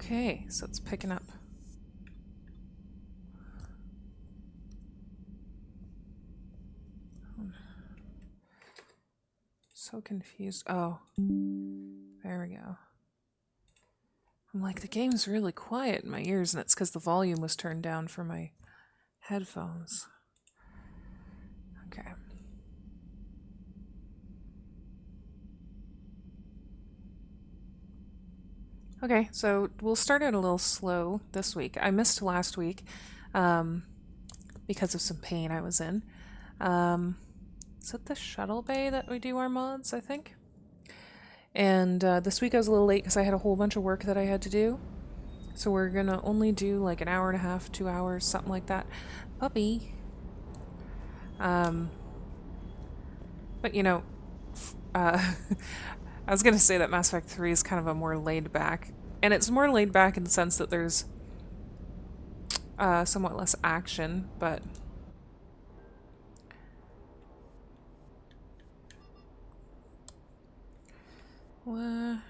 Okay, so it's picking up. So confused. Oh, there we go. I'm like, the game's really quiet in my ears, and it's because the volume was turned down for my headphones. Okay. Okay, so we'll start out a little slow this week. I missed last week because of some pain I was in. Is it the shuttle bay that we do our mods, I think? And this week I was a little late because I had a whole bunch of work that I had to do. So we're gonna only do like an hour and a half, 2 hours, something like that. Puppy. But you know, I was gonna say that Mass Effect 3 is kind of a more laid back, and it's more laid back in the sense that there's somewhat less action, but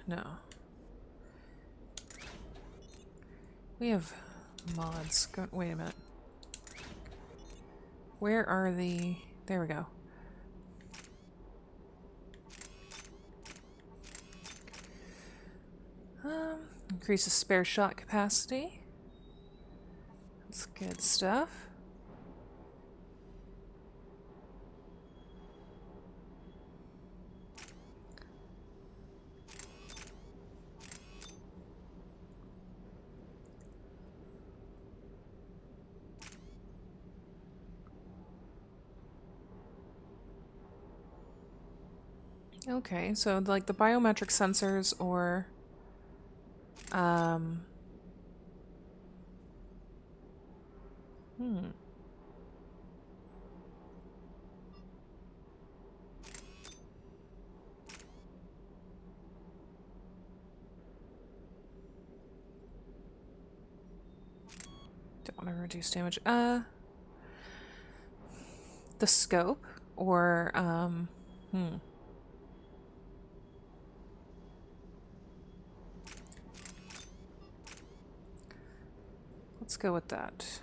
no. We have mods. Wait a minute. Where are the... There we go. Increases spare shot capacity. That's good stuff. Okay, so like the biometric sensors or don't want to reduce damage. The scope or let's go with that.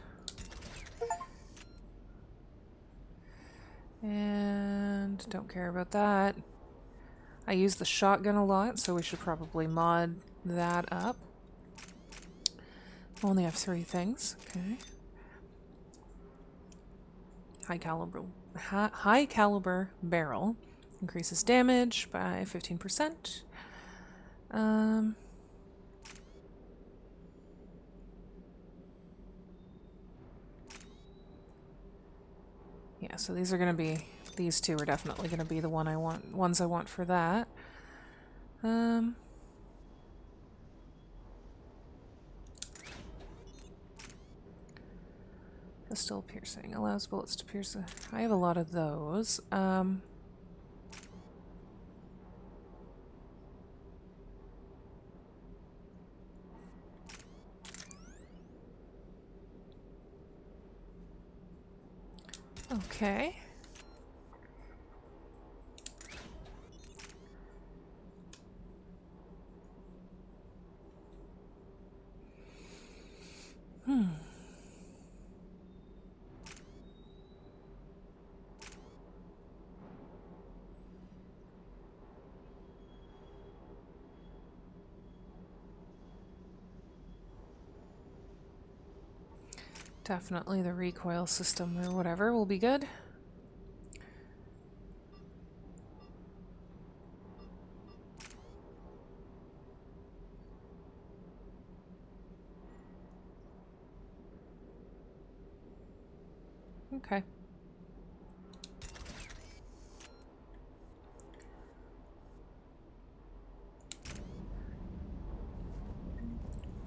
And don't care about that. I use the shotgun a lot, so we should probably mod that up. Only have 3 things. Okay. High caliber barrel increases damage by 15%. Yeah, so these are going to be, these 2 are definitely going to be the ones I want for that. Pistol piercing allows bullets to pierce. I have a lot of those. Okay. Definitely the recoil system or whatever will be good. Okay.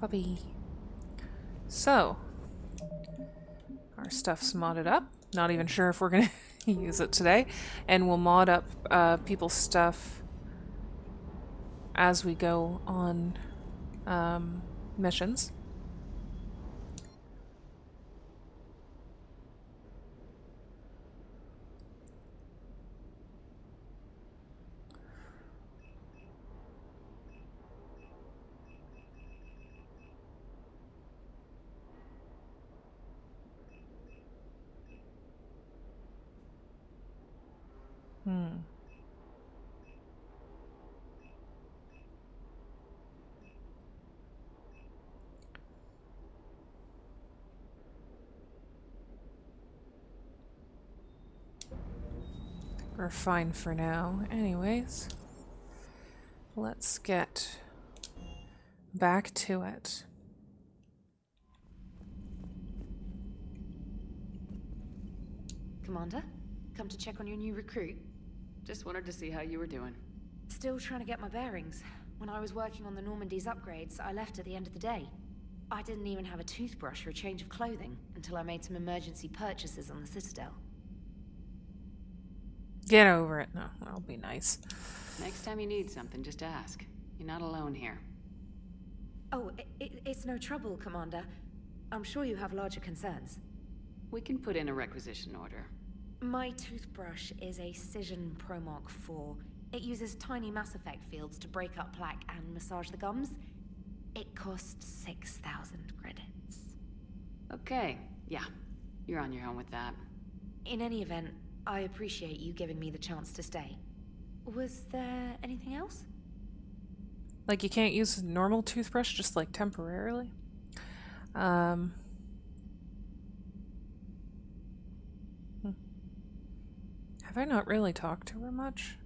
Puppy. So, our stuff's modded up. Not even sure if we're going to use it today. And we'll mod up people's stuff as we go on missions. We're fine for now. Anyways, let's get back to it. Commander, come to check on your new recruit. Just wanted to see how you were doing. Still trying to get my bearings. When I was working on the Normandy's upgrades, I left at the end of the day. I didn't even have a toothbrush or a change of clothing until I made some emergency purchases on the Citadel. Get over it. No, that'll be nice. Next time you need something, just ask. You're not alone here. Oh, it's no trouble, Commander. I'm sure you have larger concerns. We can put in a requisition order. My toothbrush is a Cision ProMark 4. It uses tiny Mass Effect fields to break up plaque and massage the gums. It costs 6,000 credits. Okay, yeah. You're on your own with that. In any event, I appreciate you giving me the chance to stay. Was there anything else? Like, you can't use a normal toothbrush just, like, temporarily? Have I not really talked to her much?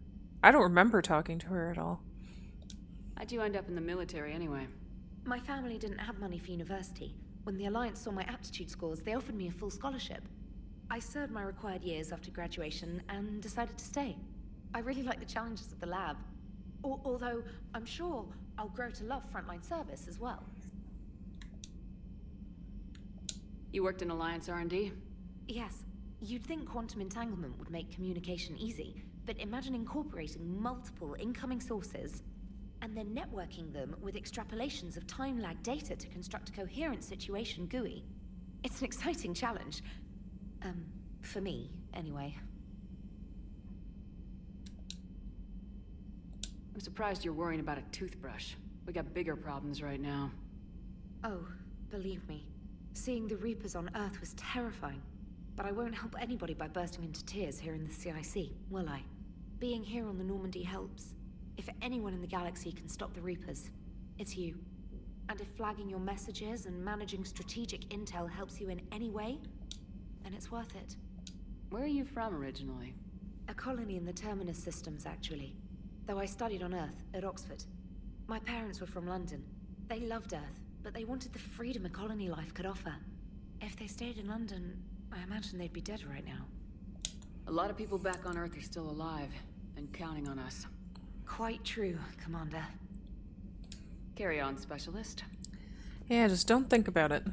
I don't remember talking to her at all. How'd you end up in the military anyway? My family didn't have money for university. When the Alliance saw my aptitude scores, they offered me a full scholarship. I served my required years after graduation and decided to stay. I really like the challenges of the lab. Although, I'm sure I'll grow to love frontline service as well. You worked in Alliance R&D? Yes. You'd think quantum entanglement would make communication easy, but imagine incorporating multiple incoming sources and then networking them with extrapolations of time-lag data to construct a coherent situation GUI. It's an exciting challenge. For me, anyway. I'm surprised you're worrying about a toothbrush. We got bigger problems right now. Oh, believe me. Seeing the Reapers on Earth was terrifying. But I won't help anybody by bursting into tears here in the CIC, will I? Being here on the Normandy helps. If anyone in the galaxy can stop the Reapers, it's you. And if flagging your messages and managing strategic intel helps you in any way, then it's worth it. Where are you from originally? A colony in the Terminus systems, actually. Though I studied on Earth, at Oxford. My parents were from London. They loved Earth, but they wanted the freedom a colony life could offer. If they stayed in London, I imagine they'd be dead right now. A lot of people back on Earth are still alive, and counting on us. Quite true, Commander. Carry on, Specialist. Yeah, just don't think about it.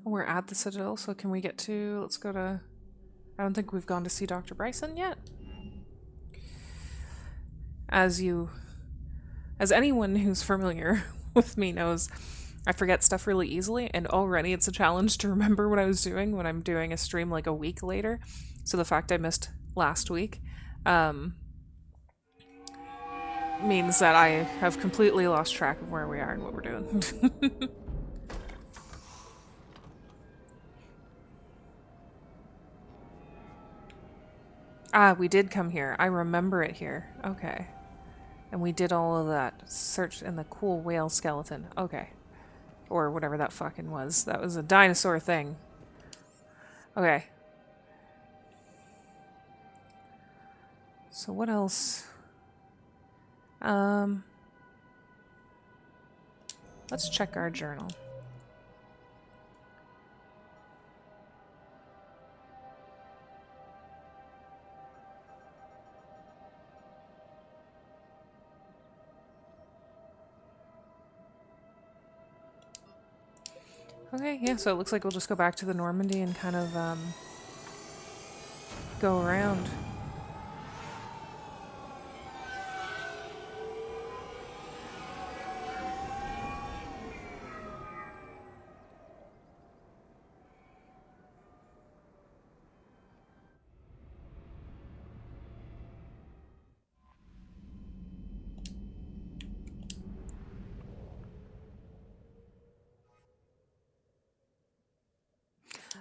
We're at the Citadel, so can we get to... Let's go to... I don't think we've gone to see Dr. Bryson yet. As anyone who's familiar with me knows, I forget stuff really easily, and already it's a challenge to remember what I was doing when I'm doing a stream like a week later. So the fact I missed last week means that I have completely lost track of where we are and what we're doing. Ah, we did come here. I remember it here. Okay. And we did all of that search in the cool whale skeleton. Okay. Or whatever that fucking was. That was a dinosaur thing. Okay. So what else? Let's check our journal. Okay, yeah, so it looks like we'll just go back to the Normandy and kind of, go around.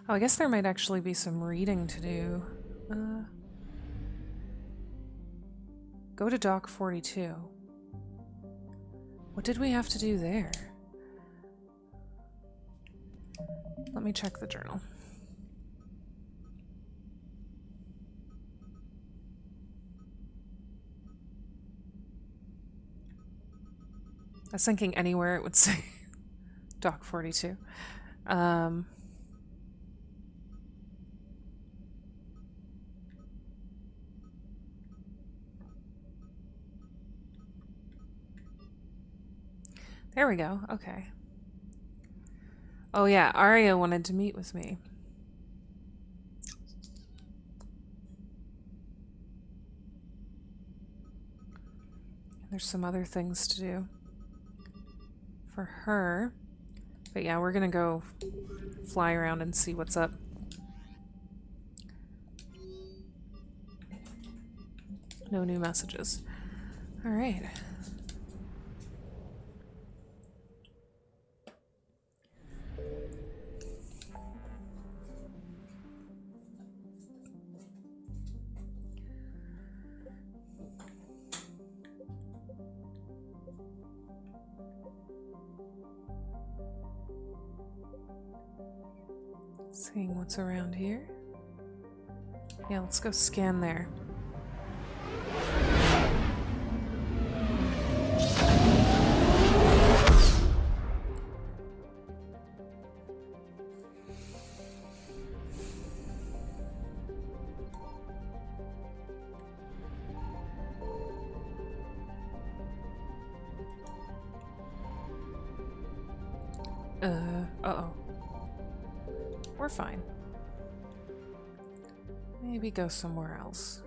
Oh, I guess there might actually be some reading to do. Go to Dock 42. What did we have to do there? Let me check the journal. I was thinking anywhere it would say Dock 42. There we go. Okay. Oh yeah, Arya wanted to meet with me. There's some other things to do for her. But yeah, we're gonna go fly around and see what's up. No new messages. Alright. Seeing what's around here. Yeah, let's go scan there. Uh-oh. We're fine. Maybe go somewhere else.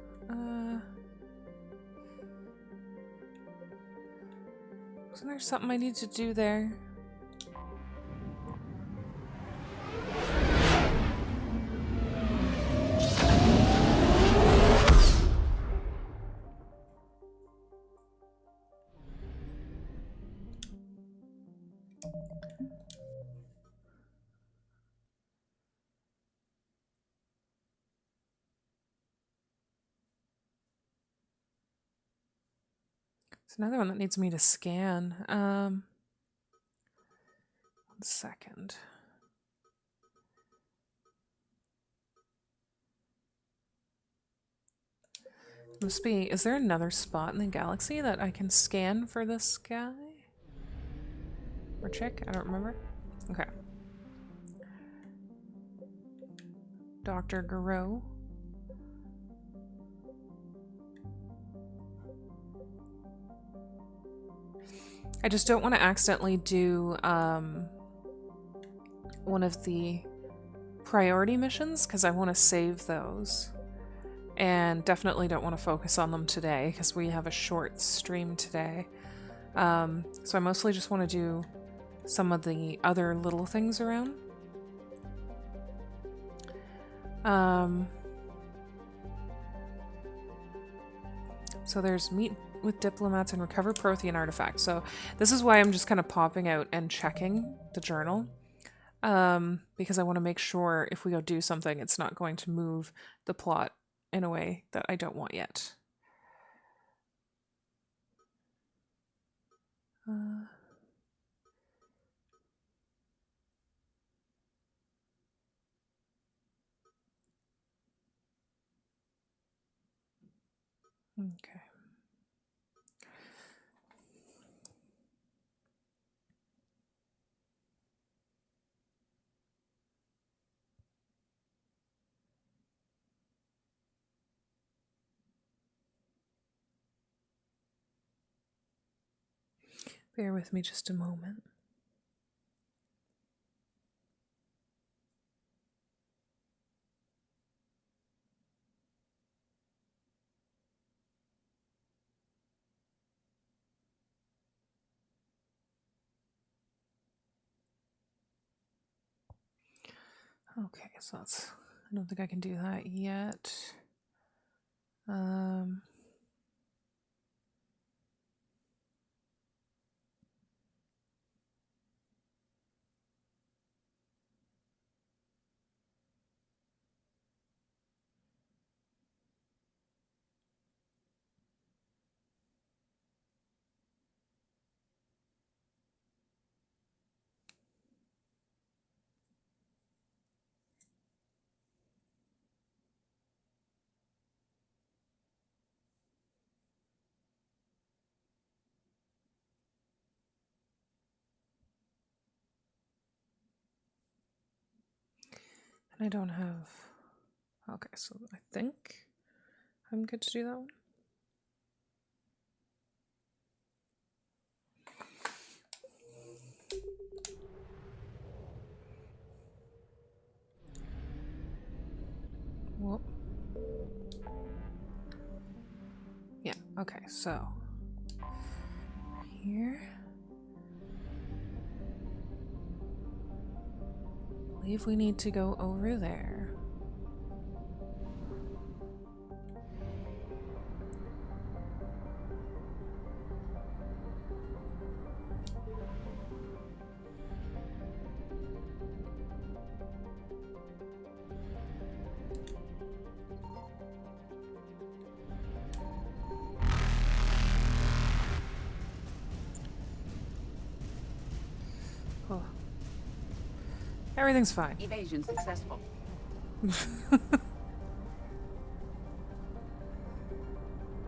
Isn't there something I need to do there? It's another one that needs me to scan. 1 second. Must be. Is there another spot in the galaxy that I can scan for this guy? Or chick? I don't remember. Okay. Dr. Garou. I just don't want to accidentally do one of the priority missions because I want to save those. And definitely don't want to focus on them today because we have a short stream today. So I mostly just want to do some of the other little things around. So there's meet with diplomats and recover Prothean artifacts. So this is why I'm just kind of popping out and checking the journal. Because I want to make sure if we go do something, it's not going to move the plot in a way that I don't want yet. Okay. Bear with me just a moment. Okay, so that's, I don't think I can do that yet. And I don't have... Okay, so I think I'm good to do that one. Whoop. Yeah, okay, so here. I believe we need to go over there. Oh. Everything's fine. Evasion successful.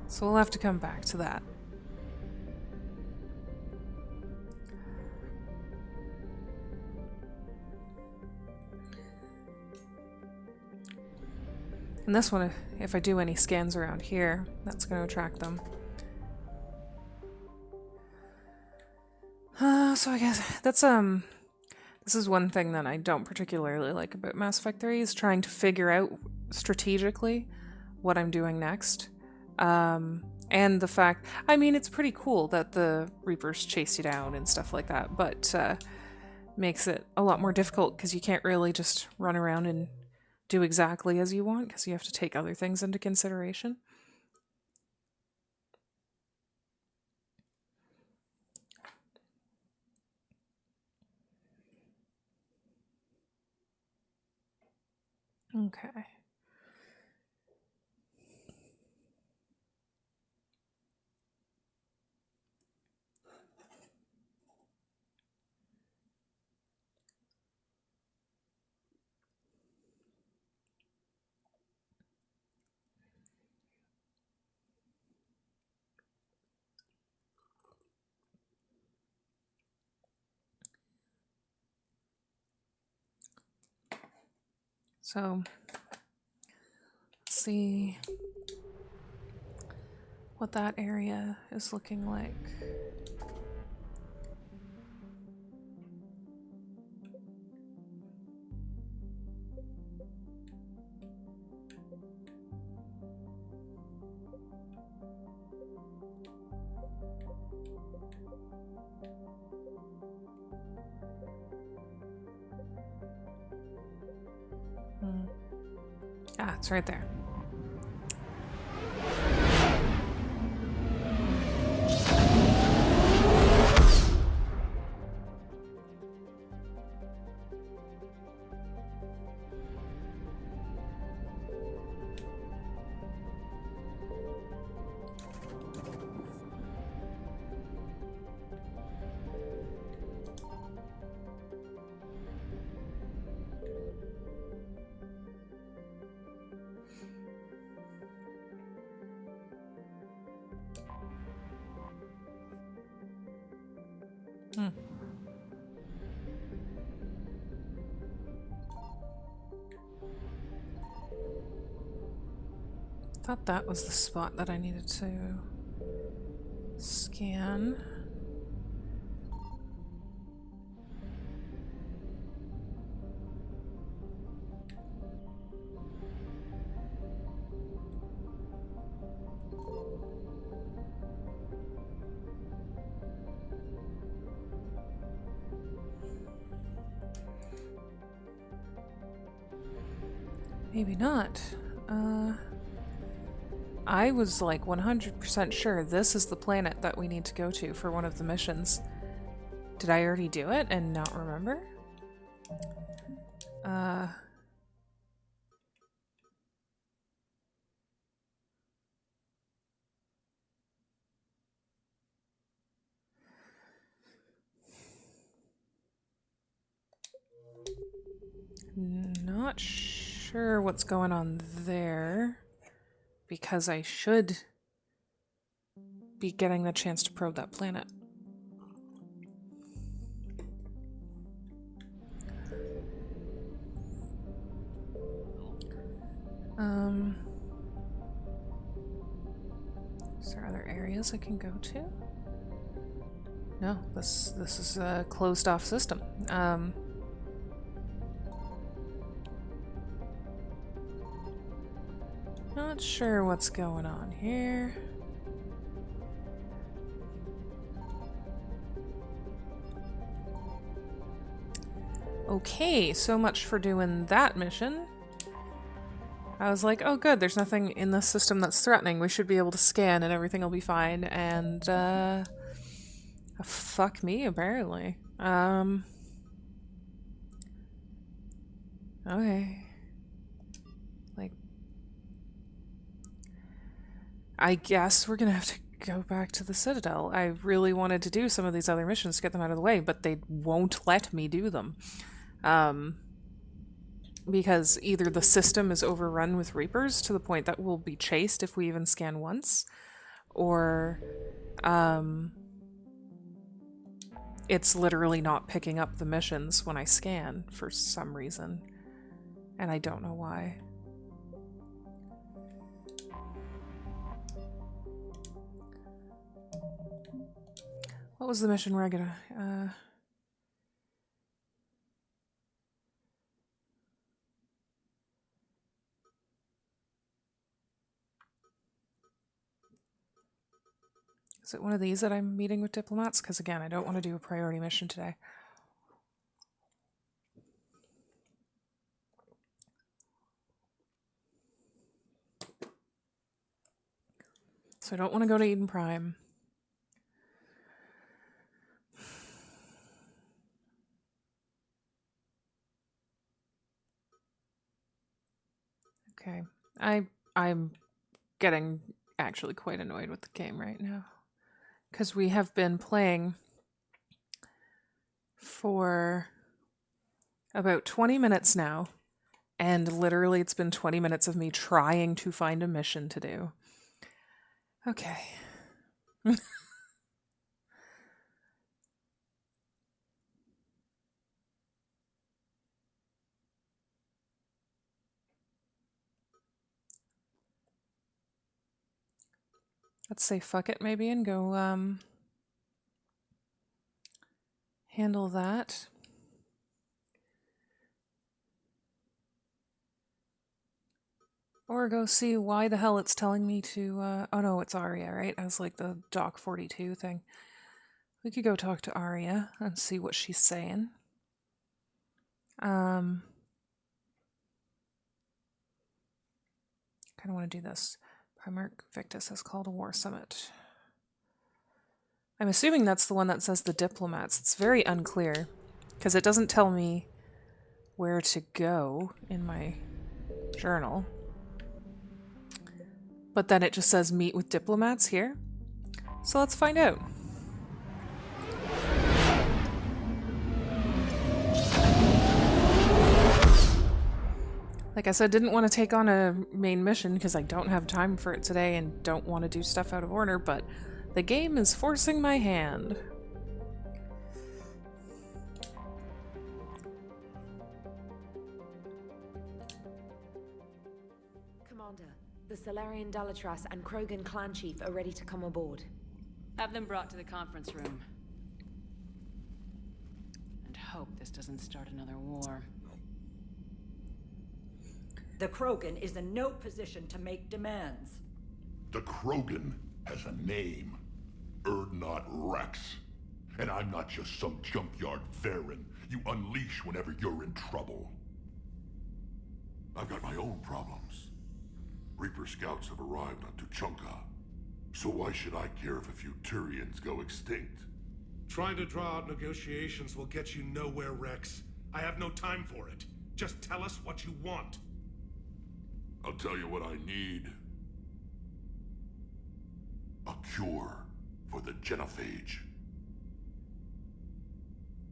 So we'll have to come back to that. And this one, if I do any scans around here, that's going to attract them. So I guess that's, this is one thing that I don't particularly like about Mass Effect 3, is trying to figure out strategically what I'm doing next. And the fact, I mean, it's pretty cool that the Reapers chase you down and stuff like that, but makes it a lot more difficult because you can't really just run around and do exactly as you want because you have to take other things into consideration. Okay. So, let's see what that area is looking like. Ah, it's right there. Thought that was the spot that I needed to scan. Maybe not. I was like 100% sure this is the planet that we need to go to for one of the missions. Did I already do it and not remember? Not sure what's going on there, because I should be getting the chance to probe that planet. Is there other areas I can go to? No, this is a closed off system. Not sure what's going on here. Okay, so much for doing that mission. I was like, oh good, there's nothing in this system that's threatening. We should be able to scan and everything will be fine. And, fuck me, apparently. Okay. Like, I guess we're gonna have to go back to the Citadel. I really wanted to do some of these other missions to get them out of the way, but they won't let me do them. Because either the system is overrun with Reapers to the point that we'll be chased if we even scan once, or it's literally not picking up the missions when I scan for some reason, and I don't know why. What was the mission where I get a... Is it one of these that I'm meeting with diplomats? Because again, I don't want to do a priority mission today. So I don't want to go to Eden Prime. Okay. I'm getting actually quite annoyed with the game right now. Because we have been playing for about 20 minutes now, and literally it's been 20 minutes of me trying to find a mission to do. Okay. Let's say fuck it maybe and go handle that. Or go see why the hell it's telling me to, oh no, it's Aria, right? I was like the Doc 42 thing. We could go talk to Aria and see what she's saying. Kind of want to do this. Primarch Victus has called a war summit. I'm assuming that's the one that says the diplomats. It's very unclear, because it doesn't tell me where to go in my journal. But then it just says meet with diplomats here. So let's find out. Like I said, didn't want to take on a main mission because I don't have time for it today and don't want to do stuff out of order, but the game is forcing my hand. Commander, the Salarian Dalatras and Krogan clan chief are ready to come aboard. Have them brought to the conference room. And hope this doesn't start another war. The Krogan is in no position to make demands. The Krogan has a name. Urdnot Rex. And I'm not just some junkyard Varen you unleash whenever you're in trouble. I've got my own problems. Reaper scouts have arrived on Tuchanka. So why should I care if a few Turians go extinct? Trying to draw out negotiations will get you nowhere, Rex. I have no time for it. Just tell us what you want. I'll tell you what I need. A cure for the genophage.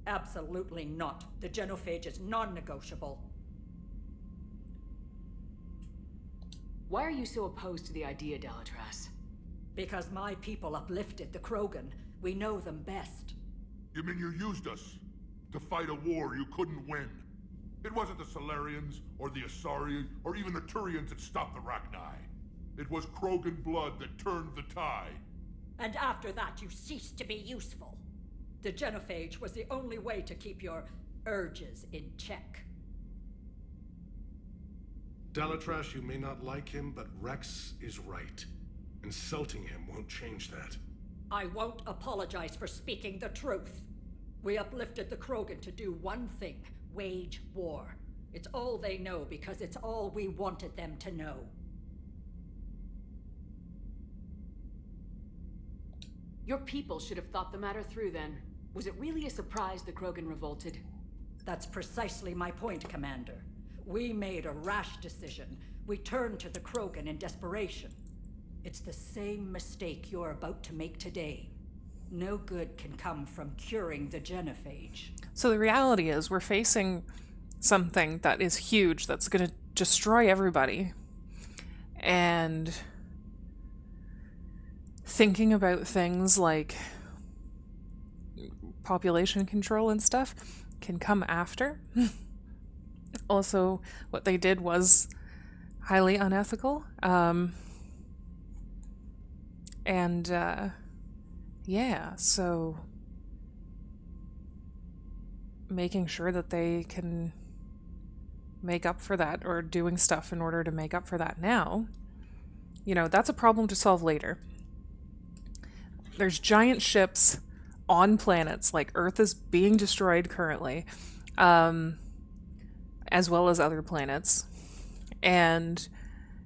Absolutely not. The genophage is non-negotiable. Why are you so opposed to the idea, Dalatras? Because my people uplifted the Krogan. We know them best. You mean you used us to fight a war you couldn't win? It wasn't the Solarians, or the Asari, or even the Turians that stopped the Rachni. It was Krogan blood that turned the tide. And after that, you ceased to be useful. The genophage was the only way to keep your urges in check. Dalatrash, you may not like him, but Rex is right. Insulting him won't change that. I won't apologize for speaking the truth. We uplifted the Krogan to do one thing: wage war. It's all they know because it's all we wanted them to know. Your people should have thought the matter through then. Was it really a surprise the Krogan revolted? That's precisely my point, Commander. We made a rash decision. We turned to the Krogan in desperation. It's the same mistake you're about to make today. No good can come from curing the genophage. So the reality is we're facing something that is huge, that's going to destroy everybody. And thinking about things like population control and stuff can come after. Also, what they did was highly unethical. Yeah, so making sure that they can make up for that, or doing stuff in order to make up for that now, you know, that's a problem to solve later. There's giant ships on planets, like Earth is being destroyed currently, as well as other planets. And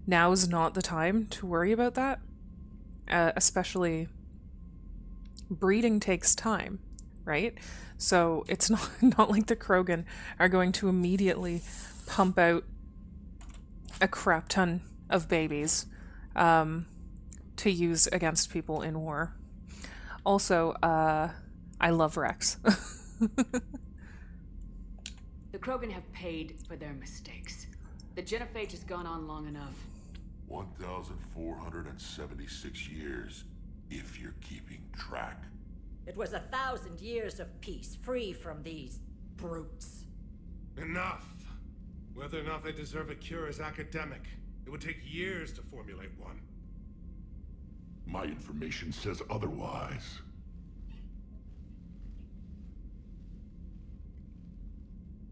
now is not the time to worry about that. Especially breeding takes time, right? So it's not like the Krogan are going to immediately pump out a crap ton of babies to use against people in war. Also, I love Rex. The Krogan have paid for their mistakes. The genophage has gone on long enough. 1,476 years, if you're keeping track. It was 1,000 years of peace, free from these brutes. Enough! Whether or not they deserve a cure is academic. It would take years to formulate one. My information says otherwise.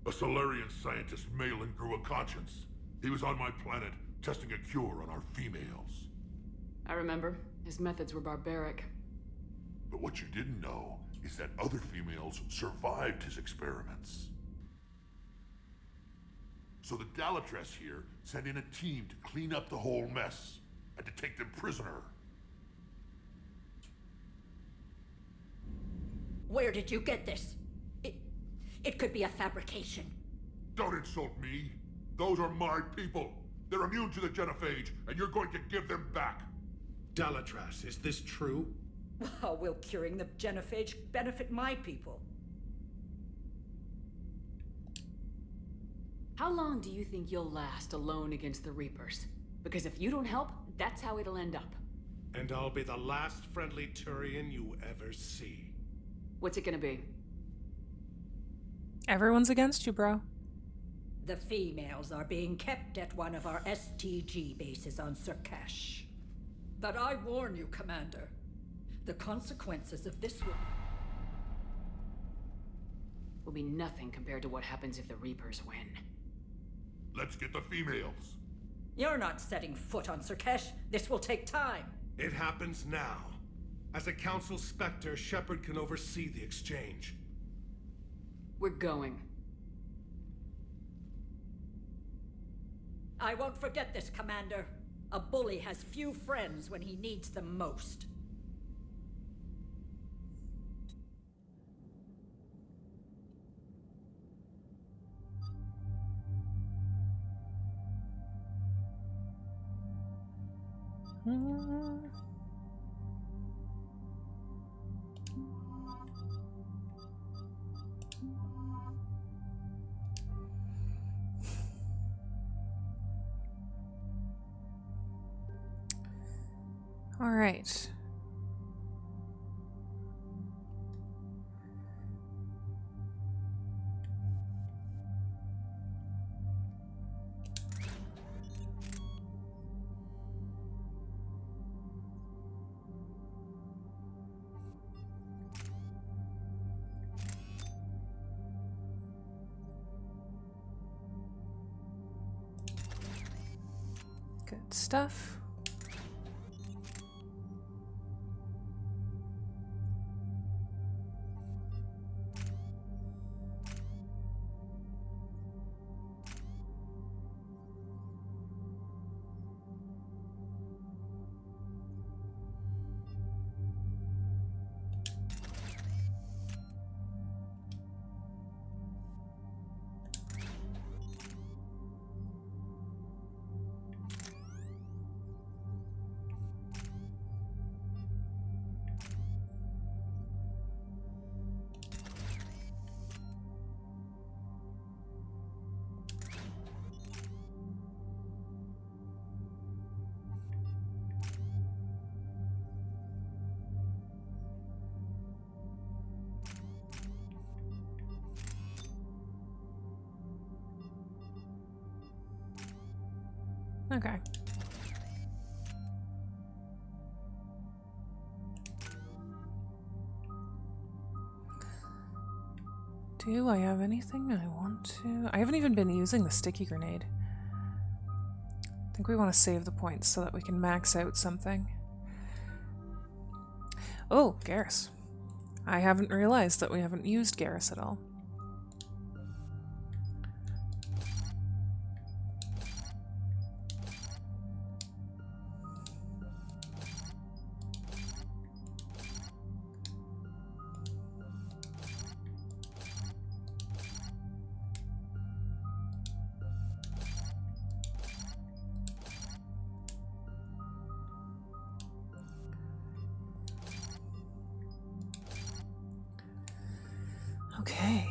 A Solarian scientist, Malin, grew a conscience. He was on my planet, testing a cure on our females. I remember. His methods were barbaric. But what you didn't know is that other females survived his experiments. So the Dalatrash here sent in a team to clean up the whole mess, and to take them prisoner. Where did you get this? It could be a fabrication. Don't insult me. Those are my people. They're immune to the genophage, and you're going to give them back. Dalatrash, is this true? How will curing the genophage benefit my people? How long do you think you'll last alone against the Reapers? Because if you don't help, that's how it'll end up. And I'll be the last friendly Turian you ever see. What's it gonna be? Everyone's against you, bro. The females are being kept at one of our STG bases on Surkash. But I warn you, Commander, the consequences of this Will be nothing compared to what happens if the Reapers win. Let's get the females. You're not setting foot on Surkash. This will take time. It happens now. As a Council Spectre, Shepard can oversee the exchange. We're going. I won't forget this, Commander. A bully has few friends when he needs them most. All right. Good stuff. Okay. Do I have anything I want to? I haven't even been using the sticky grenade. I think we want to save the points so that we can max out something. Oh, Garrus. I haven't realized that we haven't used Garrus at all. Okay.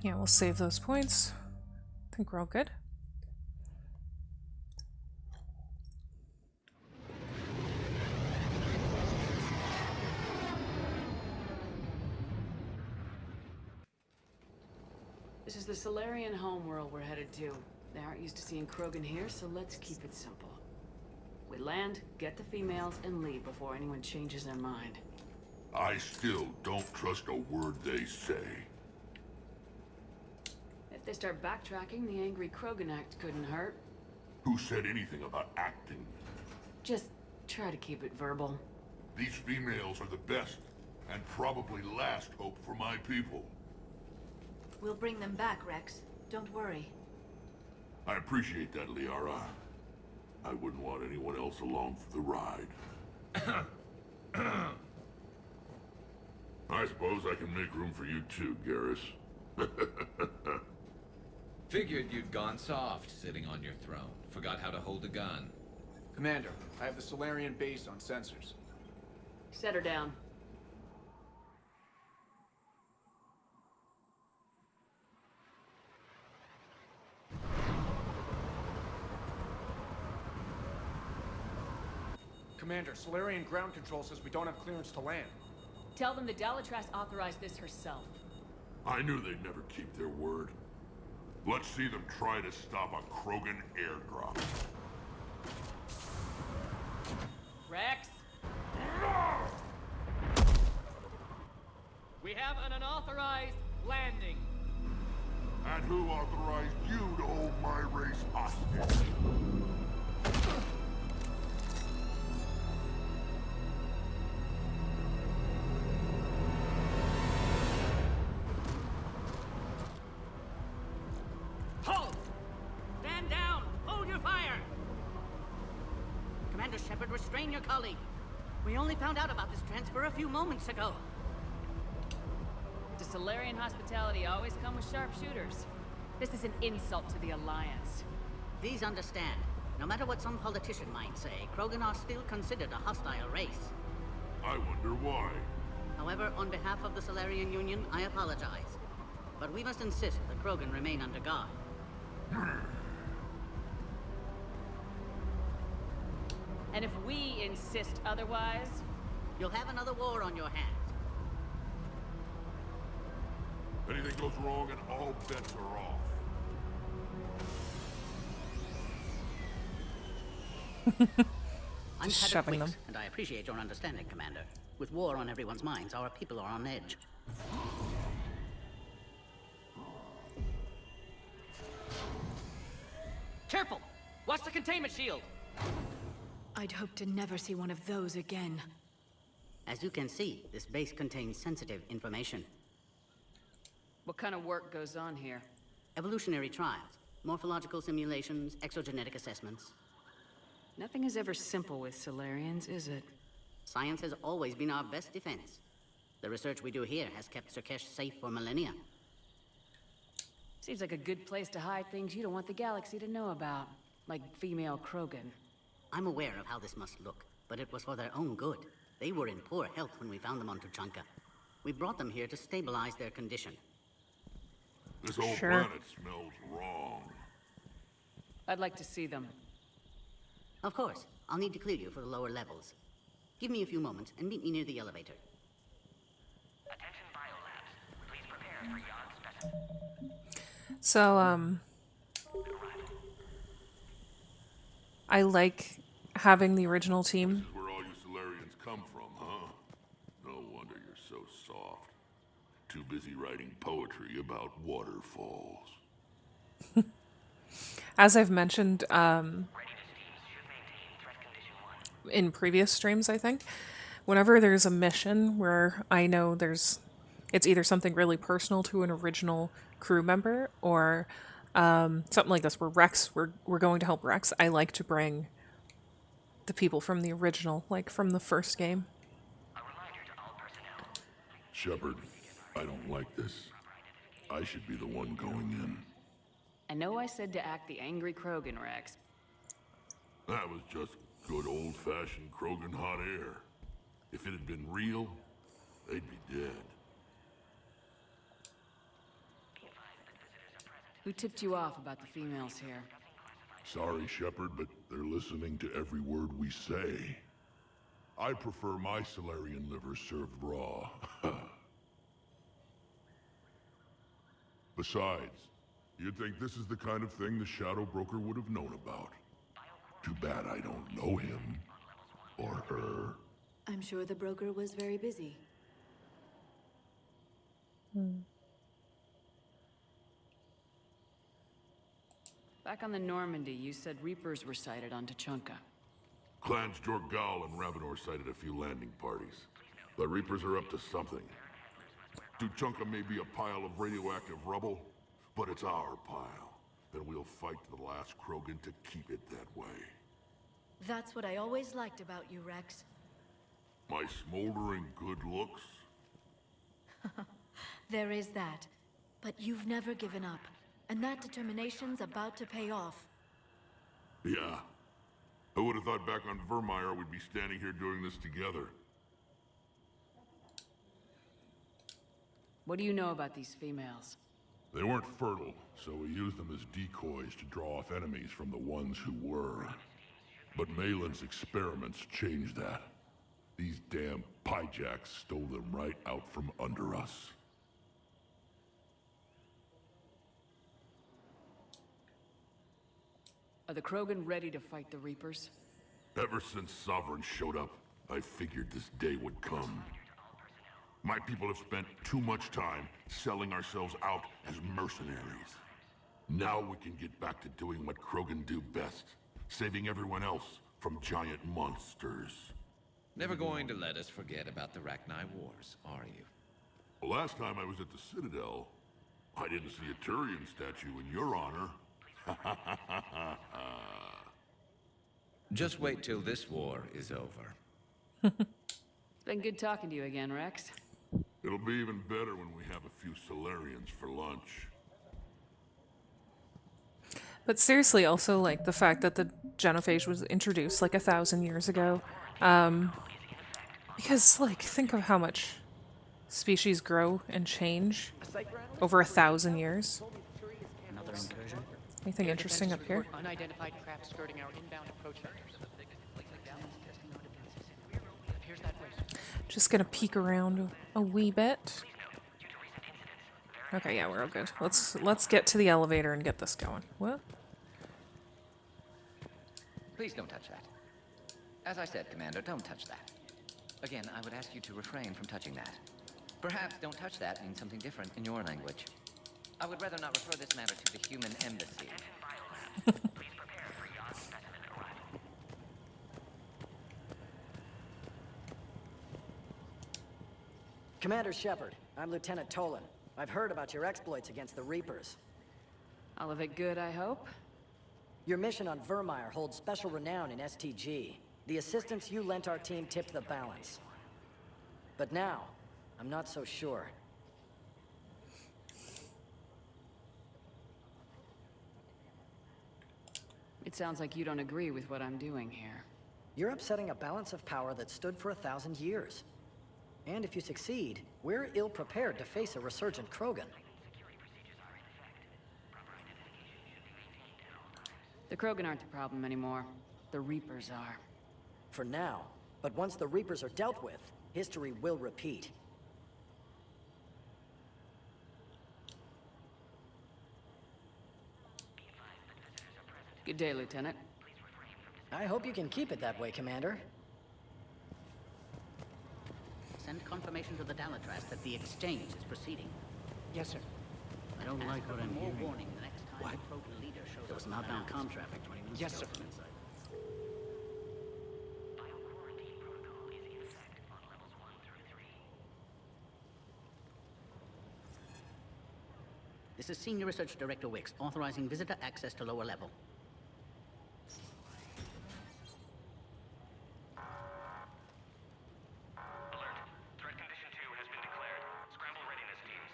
Yeah, we'll save those points. I think we're all good. This is the Solarian homeworld we're headed to. They aren't used to seeing Krogan here, so let's keep it simple. We land, get the females, and leave before anyone changes their mind. I still don't trust a word they say. If they start backtracking, the angry Krogan act couldn't hurt. Who said anything about acting? Just try to keep it verbal. These females are the best, and probably last hope for my people. We'll bring them back, Rex. Don't worry. I appreciate that, Liara. I wouldn't want anyone else along for the ride. I suppose I can make room for you too, Garrus. Figured you'd gone soft sitting on your throne. Forgot how to hold a gun. Commander, I have the Solarian base on sensors. Set her down. Commander, Solarian ground control says we don't have clearance to land. Tell them the Dalatrass authorized this herself. I knew they'd never keep their word. Let's see them try to stop a Krogan airdrop. Rex? We have an unauthorized landing. And who authorized you to hold my race hostage? Halt! Stand down! Hold your fire! Commander Shepard, restrain your colleague. We only found out about this transfer a few moments ago. Does Solarian hospitality always come with sharpshooters? This is an insult to the Alliance. Please understand, no matter what some politician might say, Krogan are still considered a hostile race. I wonder why. However, on behalf of the Solarian Union, I apologize. But we must insist the Krogan remain under guard. And if we insist otherwise, You'll have another war on your hands. Anything goes wrong and all bets are off. I'm Just Paddock shoving Wicks, them. and I appreciate your understanding, Commander. With war on everyone's minds, our people are on edge. Careful! Watch the containment shield! I'd hope to never see one of those again. As you can see, this base contains sensitive information. what kind of work goes on here? Evolutionary trials, morphological simulations, exogenetic assessments. Nothing is ever simple with Solarians, is it? Science has always been our best defense. The research we do here has kept Surkesh safe for millennia. Seems like a good place to hide things you don't want the galaxy to know about. Like female Krogan. I'm aware of how this must look, but it was for their own good. They were in poor health when we found them on Tuchanka. We brought them here to stabilize their condition. This whole Sure. planet smells wrong. I'd like to see them. Of course, I'll need to clear you for the lower levels. Give me a few moments and meet me near the elevator. Attention biolabs. Please prepare for yon specimen. So, I like having the original team. This is where all you Solarians come from, huh? No wonder you're so soft. Too busy writing poetry about waterfalls. As I've mentioned in previous streams, I think, whenever there's a mission where I know it's either something really personal to an original crew member or something like this where we're going to help Rex, I like to bring the people from the original, like from the first game. Shepard, I don't like this. I should be the one going in. I know I said to act the angry Krogan, Rex. That was just good old-fashioned Krogan hot air. If it had been real, they'd be dead. Who tipped you off about the females here? Sorry, Shepard, but they're listening to every word we say. I prefer my Solarian liver served raw. Besides, you'd think this is the kind of thing the Shadow Broker would have known about. Too bad I don't know him. Or her. I'm sure the broker was very busy. Back on the Normandy, you said Reapers were sighted on Tuchanka. Clans Jorgal and Ravenor sighted a few landing parties. The Reapers are up to something. Tuchanka may be a pile of radioactive rubble, but it's our pile. And we'll fight to the last Krogan to keep it that way. That's what I always liked about you, Rex. My smoldering good looks? There is that. But you've never given up. And that determination's about to pay off. Yeah. I would have thought back on Vermeer we'd be standing here doing this together. What do you know about these females? They weren't fertile, so we used them as decoys to draw off enemies from the ones who were. But Malin's experiments changed that. These damn Pyjaks stole them right out from under us. Are the Krogan ready to fight the Reapers? Ever since Sovereign showed up, I figured this day would come. My people have spent too much time selling ourselves out as mercenaries. Now we can get back to doing what Krogan do best, saving everyone else from giant monsters. Never going to let us forget about the Rachni Wars, are you? The last time I was at the Citadel, I didn't see a Turian statue in your honor. Just wait till this war is over. It's been good talking to you again, Rex. It'll be even better when we have a few Solarians for lunch. But seriously, also, like, the fact that the genophage was introduced, like, 1,000 years ago. Because, like, think of how much species grow and change over 1,000 years. Another incursion. Anything interesting up here? Unidentified craft skirting our inbound approach vectors. Appears that way. Just gonna peek around a wee bit. Okay, yeah, we're all good. Let's get to the elevator and get this going. What? Please don't touch that. As I said, Commander, don't touch that. Again, I would ask you to refrain from touching that. Perhaps don't touch that means something different in your language. I would rather not refer this matter to the human embassy. Commander Shepard, I'm Lieutenant Tolan. I've heard about your exploits against the Reapers. All of it good, I hope? Your mission on Vermeer holds special renown in STG. The assistance you lent our team tipped the balance. But now, I'm not so sure. It sounds like you don't agree with what I'm doing here. You're upsetting a balance of power that stood for 1,000 years. And if you succeed, we're ill-prepared to face a resurgent Krogan. The Krogan aren't the problem anymore. The Reapers are. For now. But once the Reapers are dealt with, history will repeat. Good day, Lieutenant. I hope you can keep it that way, Commander. Send confirmation to the Dalatras that the exchange is proceeding. Yes, sir. I don't like what I'm hearing. More warning the next time the Krogan leader shows There was an outbound com traffic 20 minutes Yes, ago sir. from inside. This is Senior Research Director Wicks, authorizing visitor access to lower level. Threat condition 2 has been declared. Scramble readiness teams.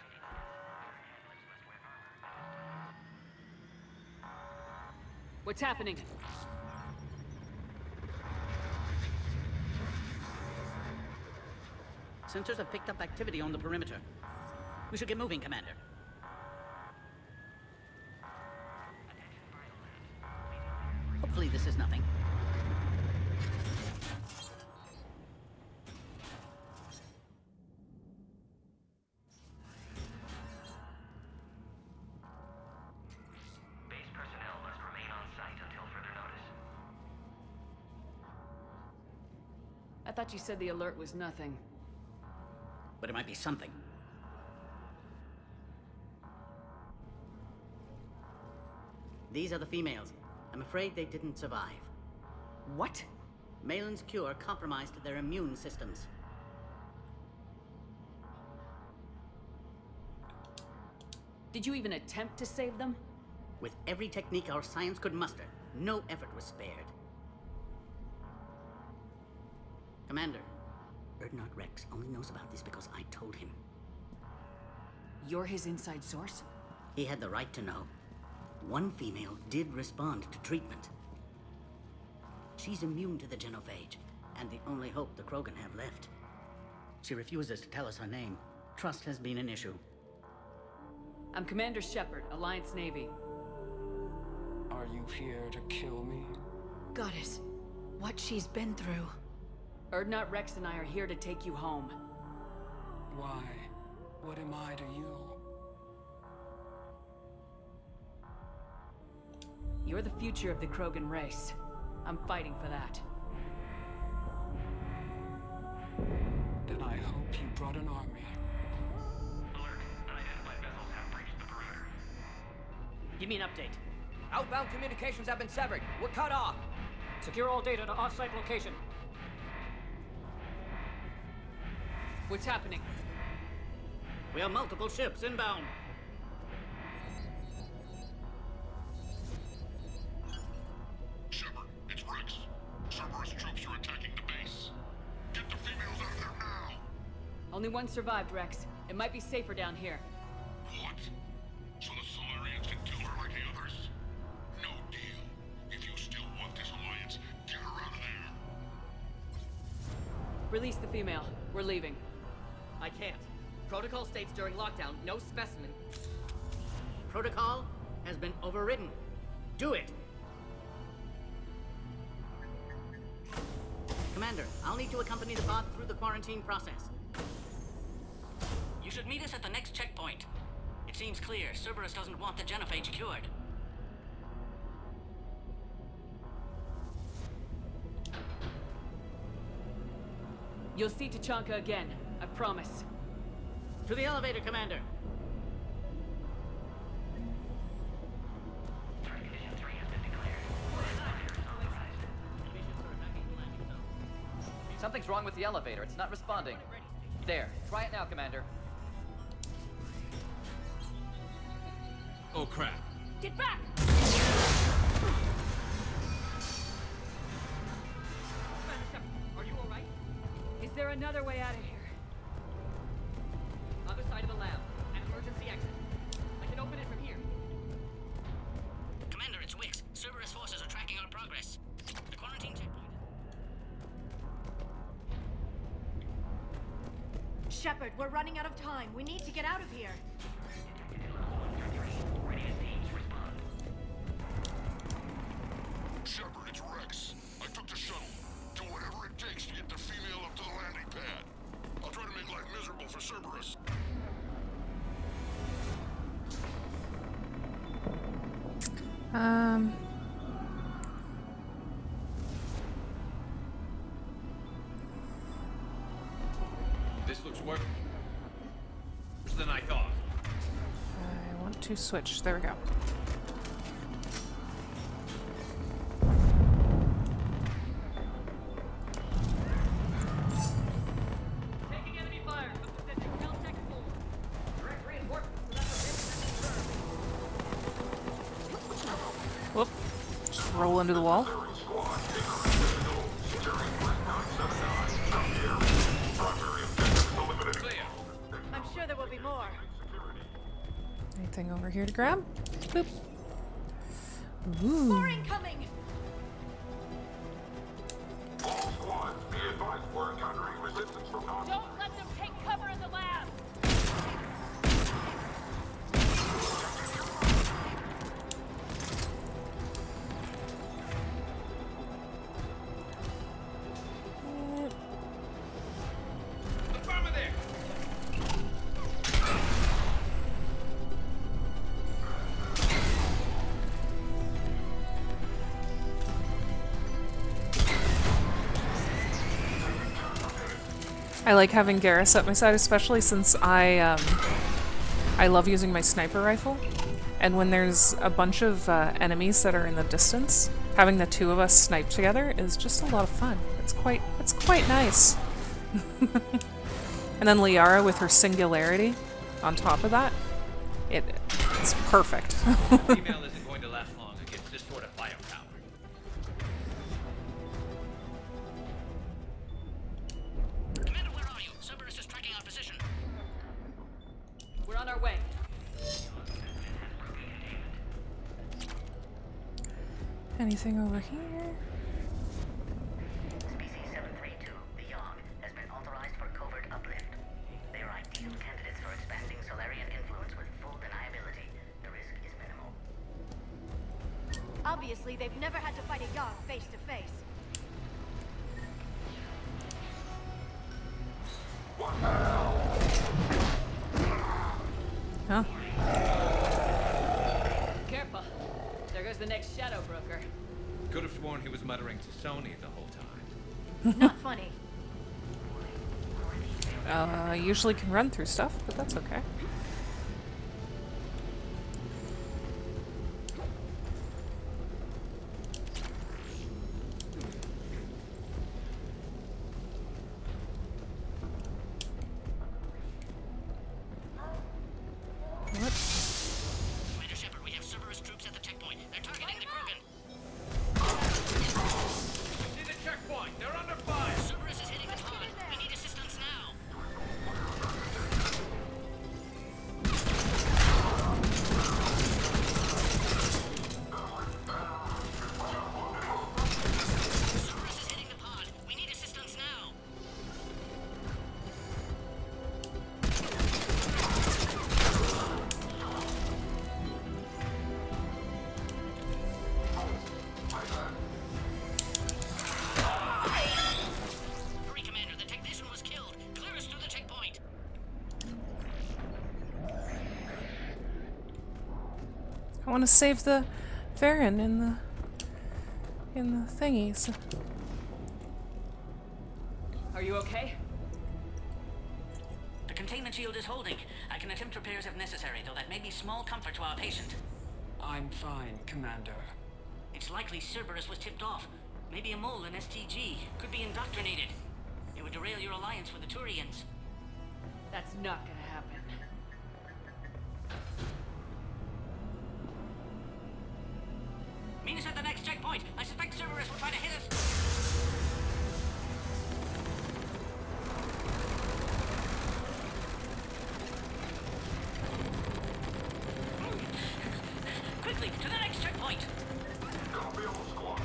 What's happening? Sensors have picked up activity on the perimeter. We should get moving, Commander. Hopefully this is nothing. Base personnel must remain on site until further notice. I thought you said the alert was nothing. But it might be something. These are the females. I'm afraid they didn't survive. What? Malin's cure compromised their immune systems. Did you even attempt to save them? With every technique our science could muster, no effort was spared. Commander, Erdnot Rex only knows about this because I told him. You're his inside source? He had the right to know. One female did respond to treatment. She's immune to the genophage, and the only hope the Krogan have left. She refuses to tell us her name. Trust has been an issue. I'm Commander Shepard, Alliance Navy. Are you here to kill me? Goddess, what she's been through. Erdnot Rex and I are here to take you home. Why? What am I to you? You're the future of the Krogan race. I'm fighting for that. Then I hope you brought an army. Alert. Unidentified vessels have breached the perimeter. Give me an update. Outbound communications have been severed. We're cut off. Secure all data to off-site location. What's happening? We have multiple ships inbound. Shepard, it's Rex. Cerberus troops are attacking the base. Get the females out of there now! Only one survived, Rex. It might be safer down here. What? So the Solarians can kill her like the others? No deal. If you still want this alliance, get her out of there. Release the female. We're leaving. I can't. Protocol states during lockdown, no specimen. Protocol has been overridden. Do it! Commander, I'll need to accompany the pod through the quarantine process. You should meet us at the next checkpoint. It seems clear Cerberus doesn't want the genophage cured. You'll see Tachanka again, I promise. To the elevator, Commander. Something's wrong with the elevator. It's not responding. There. Try it now, Commander. Oh, crap. Get back! Are you alright? Is there another way out of here? Other side of the lab. An emergency exit. I can open it from here. Commander, it's Wix. Cerberus forces are tracking our progress. The quarantine checkpoint. Shepard, we're running out of time. We need to get out of here. Shepard, it's Rex. I took the shuttle. Do whatever it takes to get the female up to the landing pad. I'll try to make life miserable for Cerberus. This looks worse than I thought. I want to switch. There we go. Taking enemy fire. Position Caltech 4. Direct reinforcements. Whoop. Just roll into the wall. I'm sure there will be more. Anything over here to grab? Boop. Ooh. More incoming! All squads, be advised we're encountering resistance from non- Don't let them take cover in the lab! I like having Garrus at my side, especially since I love using my sniper rifle. And when there's a bunch of enemies that are in the distance, having the two of us snipe together is just a lot of fun. It's quite nice. And then Liara with her singularity on top of that, it's perfect. Female isn't going to last long against this sort of firepower. Commander, where are you? Cerberus is tracking our position. We're on our way. Anything over here? Species 732, the Yogg, has been authorized for covert uplift. They are ideal candidates for expanding Solarian influence with full deniability. The risk is minimal. Obviously, they've never had to fight a Yogg face to face. Huh? Careful. There goes the next shadow broker. Could have sworn he was muttering to Sony the whole time. Not funny. Usually can run through stuff, but that's okay. What? Commander Shepard, we have Cerberus troops at the checkpoint. They're targeting the Krogan. See the checkpoint. They're under fire. Cerberus is hitting the pod. We need assistance now. want to save the Varen in the thingies. Are you okay? The containment shield is holding. I can attempt repairs if necessary, though that may be small comfort to our patient. I'm fine, Commander. It's likely Cerberus was tipped off. Maybe a mole in STG. Could be indoctrinated. It would derail your alliance with the Turians. That's not gonna happen. Meet us at the next checkpoint. I suspect Cerberus will try to hit us. Quickly, to the next checkpoint. Copy all squad.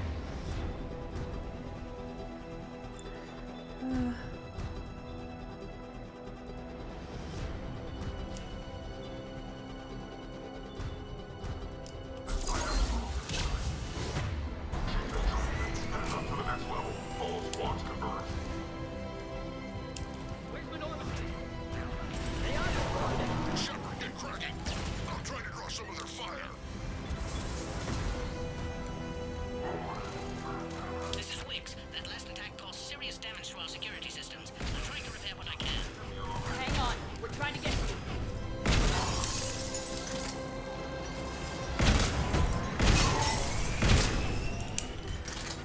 Up to the next level. All squads converge. Where's the Normandy? Shepard, get cracking. I'm trying to draw some of their fire. This is Wix. That last attack caused serious damage to our security systems. I'm trying to repair what I can. Hang on. We're trying to get to you.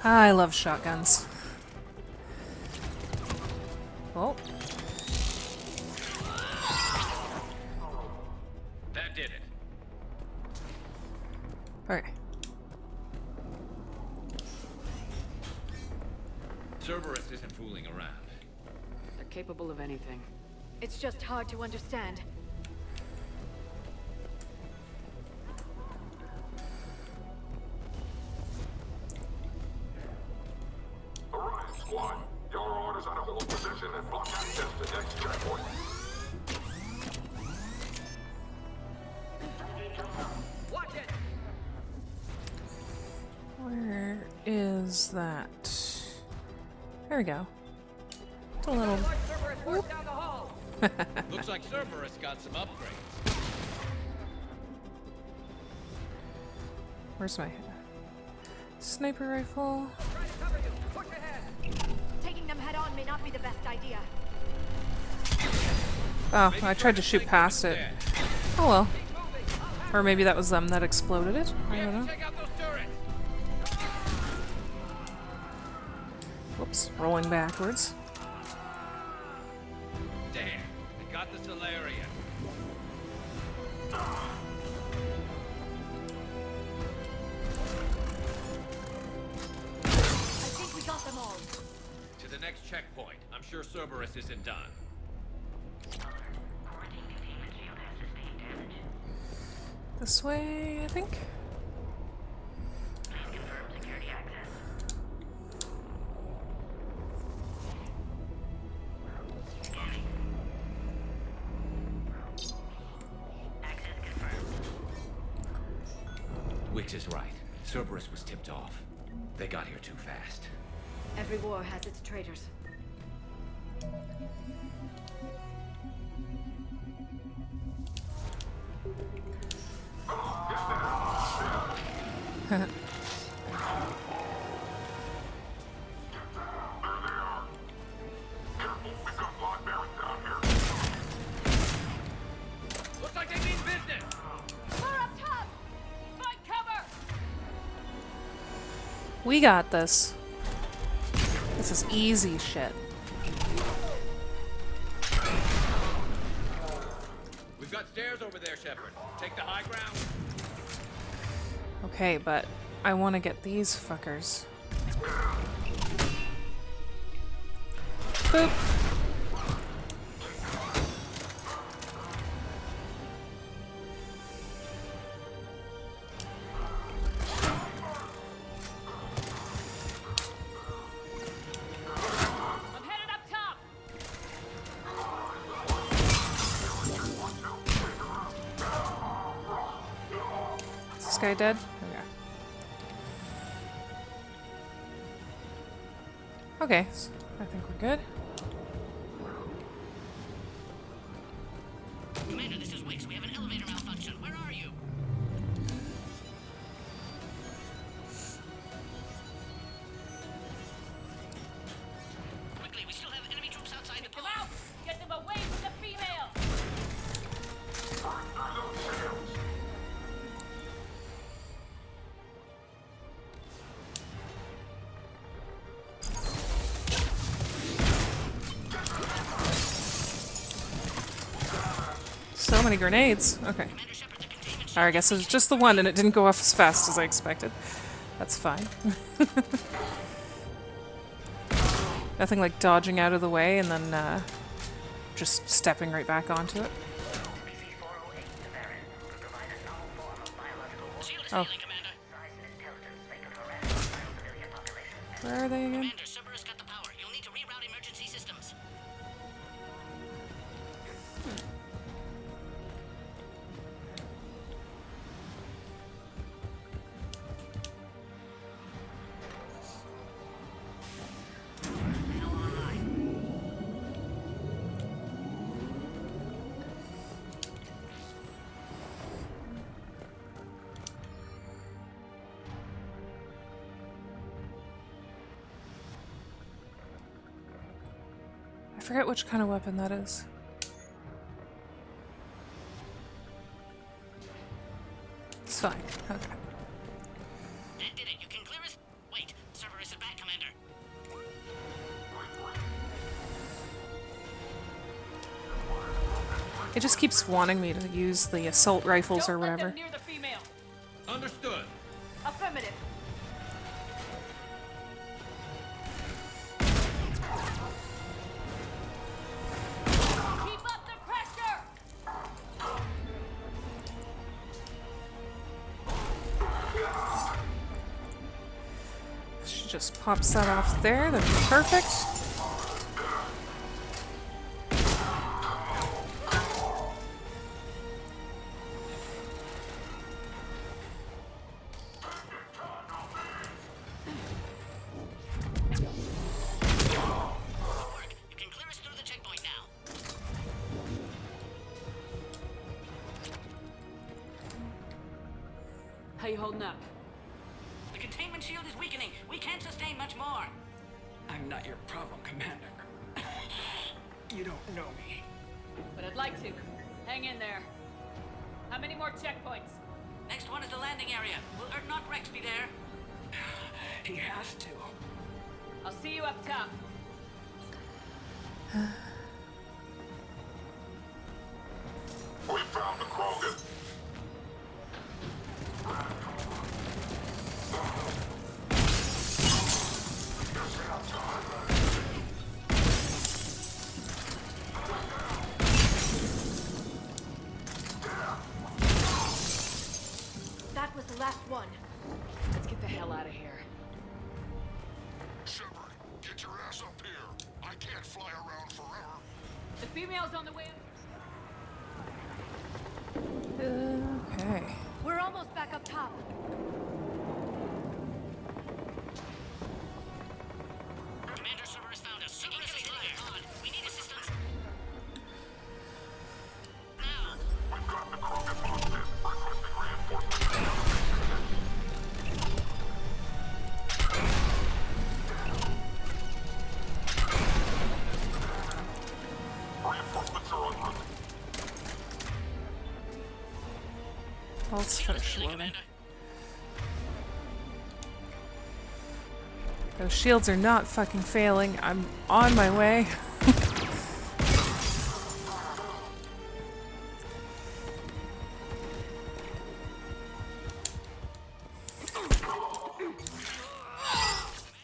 I love shotguns. Oh. That did it. Okay. Cerberus isn't fooling around. They're capable of anything. It's just hard to understand. Orion squad, your orders are to hold position and block access to next checkpoint. Watch it! Where is that? There we go. It's a little. Cerberus work down the hall. Looks like Cerberus got some upgrades. Where's my sniper rifle? Try to cover you. Push ahead. Taking them head on may not be the best idea. Oh, I tried to shoot past it. Oh well. Or maybe that was them that exploded it. I don't know. Check out those turrets. Whoops, rolling backwards. Damn, they got the Solarian. I think we got them all. To the next checkpoint. I'm sure Cerberus isn't done. Quarantine containment shield has sustained damage. This way, I think. Please confirm security access. Scanning. Access confirmed. Wix is right. Cerberus was tipped off. They got here too fast. Every war has its traitors. Looks like they mean business. We're up top. Find cover. We got this. This is easy shit. We've got stairs over there, Shepard. Take the high ground. Okay, but I want to get these fuckers. Boop. I'm headed up top. Is this guy dead? Okay. Okay, so I think we're good. Commander, this is Wix. We have an elevator malfunction. Where are you? many grenades. Okay. Or I guess it was just the one and it didn't go off as fast as I expected. That's fine. Nothing like dodging out of the way and then just stepping right back onto it. Oh. Where are they again? Commander, Cerberus got the power. You'll need to reroute emergency systems. I forget which kind of weapon that is. It's fine. Okay. That did it. You can clear us. Wait, Cerberus is back, Commander. It just keeps wanting me to use the assault rifles or whatever. Near the female. Understood. Affirmative. Keep up the pressure. She just pops that off there. That'd be perfect. You can clear us through the checkpoint now. How you holding up? The containment shield is weakening. We can't sustain much more. I'm not your problem, Commander. You don't know me. But I'd like to. Hang in there. How many more checkpoints? Next one is the landing area. Will Urdnot Rex be there? He has to. I'll see you up top. We found the Krogan. That was the last one. Let's get the hell out of here. Shepard, get your ass up here. I can't fly around forever. The female's on the way. Okay. We're almost back up top. Commander, Cerberus found us. Cerberus is clear. We need assistance. Now. We've got the Krogan locked in. Requesting reinforcements. Reinforcements are en route. Let's finish loading. Those shields are not fucking failing. I'm on my way.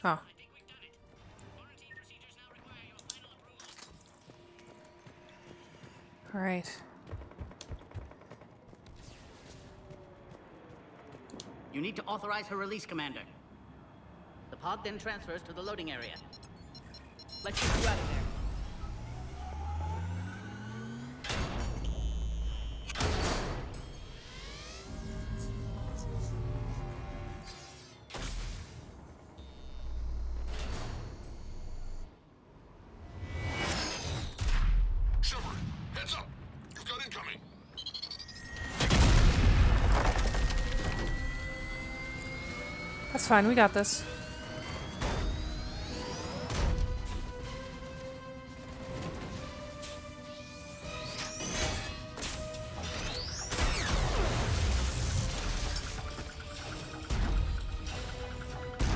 Oh. All right. You need to authorize her release, Commander. The pod then transfers to the loading area. Let's get you out of there. Shepard, heads up. You've got incoming. That's fine. We got this.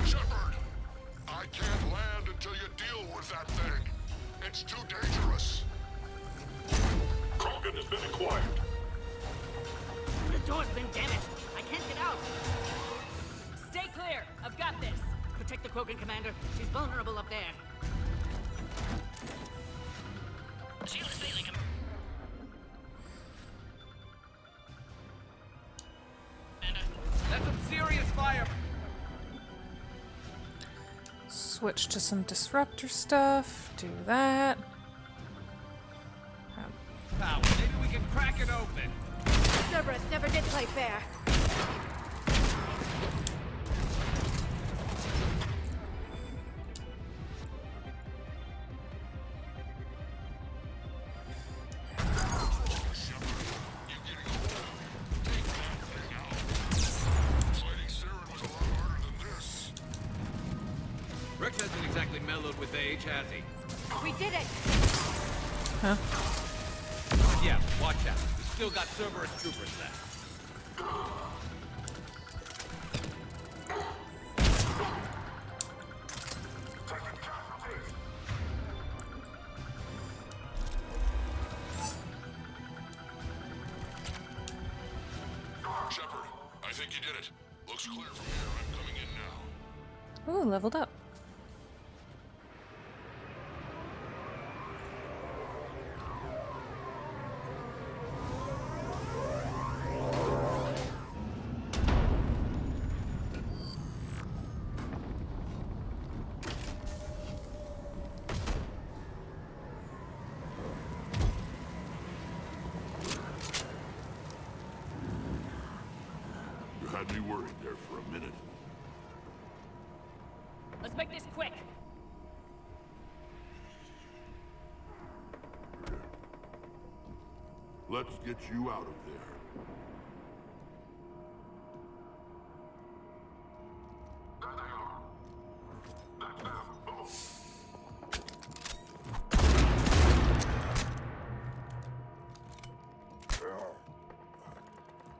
Shepard, I can't land until you deal with that thing. It's too dangerous. Krogan has been acquired. door's been damaged. I can't get out. Stay clear. I've got this. Protect the Krogan, Commander. She's vulnerable up there. Shield is failing him. That's some serious fire. Switch to some disruptor stuff. Do that. Power. Maybe we can crack it open. Cerberus never did play fair. Rex hasn't exactly mellowed with age, has he? We did it! Huh? But yeah, watch out. We still got Cerberus troopers left. Shepard, I think you did it. Looks clear from here. I'm coming in now. Ooh, leveled up. You had me worried there for a minute. Let's make this quick. Let's get you out of there.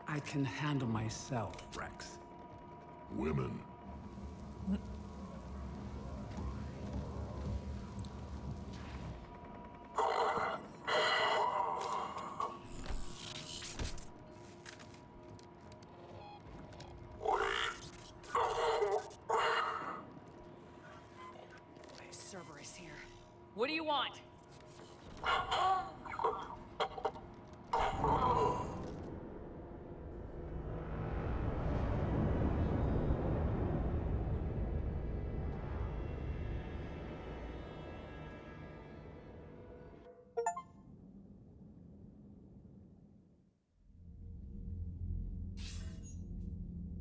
I can handle myself, Rex. Women. Cerberus here. What do you want?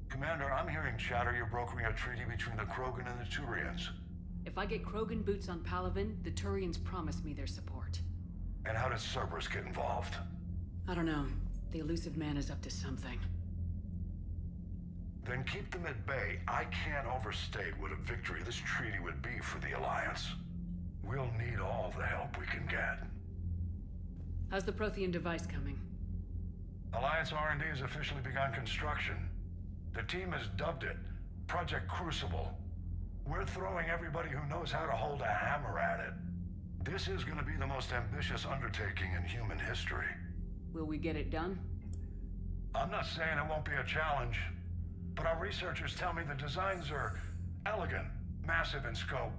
Commander, I'm hearing chatter you're brokering a treaty between the Krogan and the Turians. If I get Krogan boots on Palaven, the Turians promise me their support. And how does Cerberus get involved? I don't know. The elusive man is up to something. Then keep them at bay. I can't overstate what a victory this treaty would be for the Alliance. We'll need all the help we can get. How's the Prothean device coming? Alliance R&D has officially begun construction. The team has dubbed it Project Crucible. We're throwing everybody who knows how to hold a hammer at it. This is going to be the most ambitious undertaking in human history. Will we get it done? I'm not saying it won't be a challenge, but our researchers tell me the designs are elegant, massive in scope,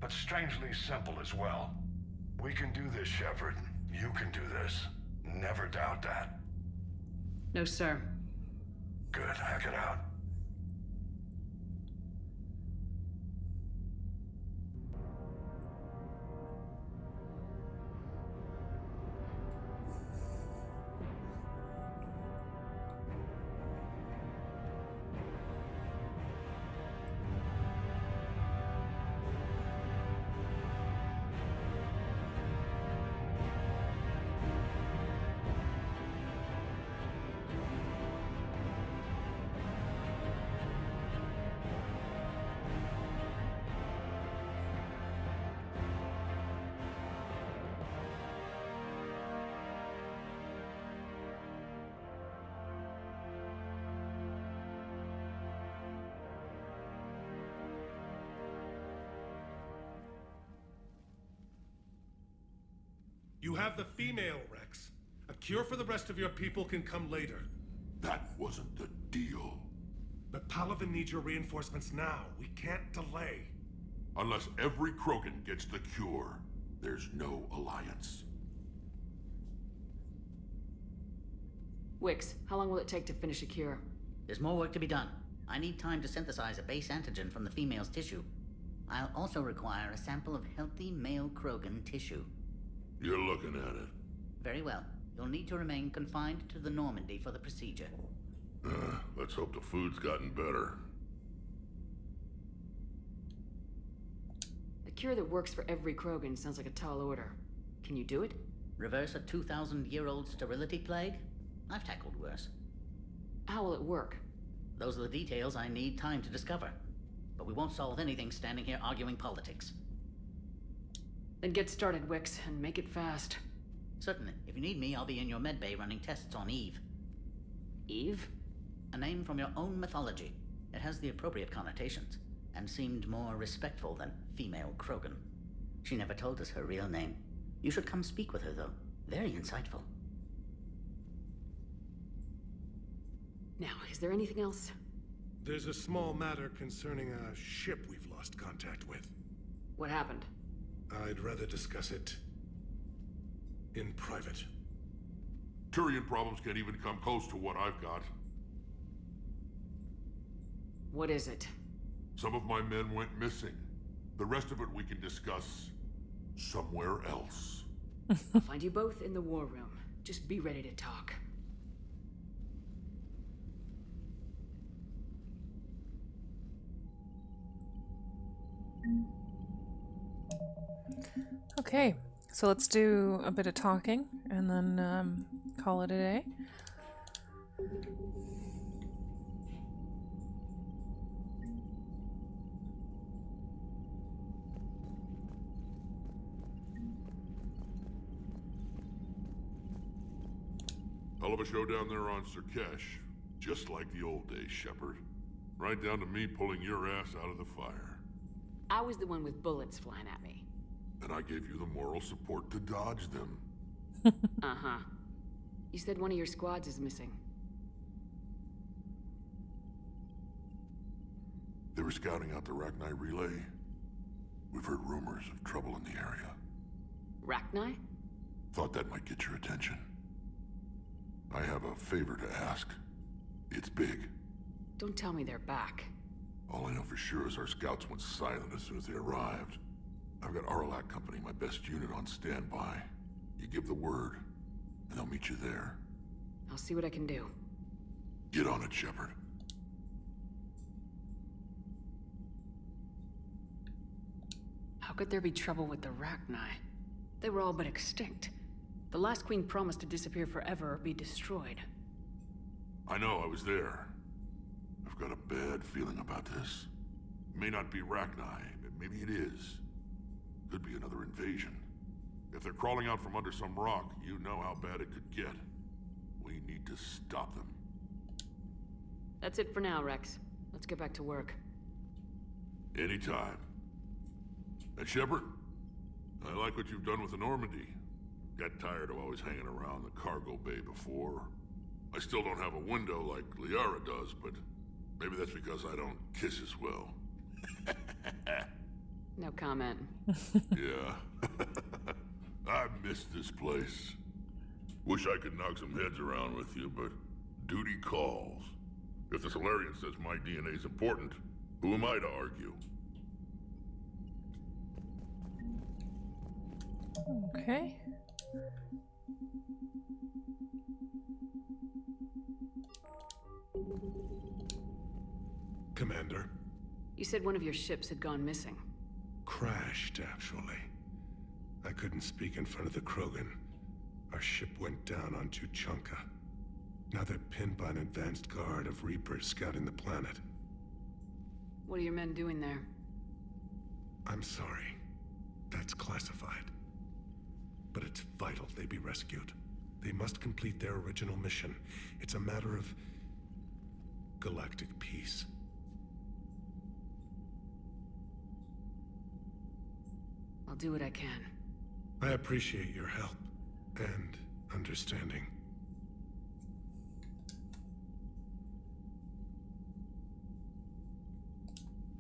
but strangely simple as well. We can do this, Shepard. You can do this. Never doubt that. No, sir. Good, hack it out. You have the female, Rex. A cure for the rest of your people can come later. That wasn't the deal. But Palaven needs your reinforcements now. We can't delay. Unless every Krogan gets the cure, there's no alliance. Wix, how long will it take to finish a cure? There's more work to be done. I need time to synthesize a base antigen from the female's tissue. I'll also require a sample of healthy male Krogan tissue. You're looking at it. Very well. You'll need to remain confined to the Normandy for the procedure. Let's hope the food's gotten better. A cure that works for every Krogan sounds like a tall order. Can you do it? Reverse a 2,000-year-old sterility plague? I've tackled worse. How will it work? Those are the details I need time to discover. But we won't solve anything standing here arguing politics. Then get started, Wix, and make it fast. Certainly. If you need me, I'll be in your medbay running tests on Eve. Eve? A name from your own mythology. It has the appropriate connotations, and seemed more respectful than female Krogan. She never told us her real name. You should come speak with her, though. Very insightful. Now, is there anything else? There's a small matter concerning a ship we've lost contact with. What happened? I'd rather discuss it in private. Turian problems can't even come close to what I've got. What is it? Some of my men went missing. The rest of it we can discuss somewhere else. I'll find you both in the war room. Just be ready to talk. Okay, so let's do a bit of talking and then call it a day. Hell of a show down there on Surkesh. Just like the old days, Shepard. Right down to me pulling your ass out of the fire. I was the one with bullets flying at me. And I gave you the moral support to dodge them. Uh-huh. You said one of your squads is missing. They were scouting out the Rachni relay. We've heard rumors of trouble in the area. Rachni? Thought that might get your attention. I have a favor to ask. It's big. Don't tell me they're back. All I know for sure is our scouts went silent as soon as they arrived. I've got Aralak Company, my best unit, on standby. You give the word, and I'll meet you there. I'll see what I can do. Get on it, Shepard. How could there be trouble with the Rachni? They were all but extinct. The last queen promised to disappear forever or be destroyed. I know, I was there. I've got a bad feeling about this. It may not be Rachni, but maybe it is. Could be another invasion. If they're crawling out from under some rock, you know how bad it could get. We need to stop them. That's it for now, Rex. Let's get back to work. Anytime. And Shepard, I like what you've done with the Normandy. Got tired of always hanging around the cargo bay before. I still don't have a window like Liara does, but maybe that's because I don't kiss as well. No comment. Yeah. I miss this place. Wish I could knock some heads around with you, but duty calls. If the Solarian says my DNA's important, who am I to argue? Okay. Commander. You said one of your ships had gone missing. Crashed, actually. I couldn't speak in front of the Krogan. Our ship went down on Tuchanka. Now they're pinned by an advanced guard of Reapers scouting the planet. What are your men doing there? I'm sorry. That's classified. But it's vital they be rescued. They must complete their original mission. It's a matter of galactic peace. I'll do what I can. I appreciate your help and understanding.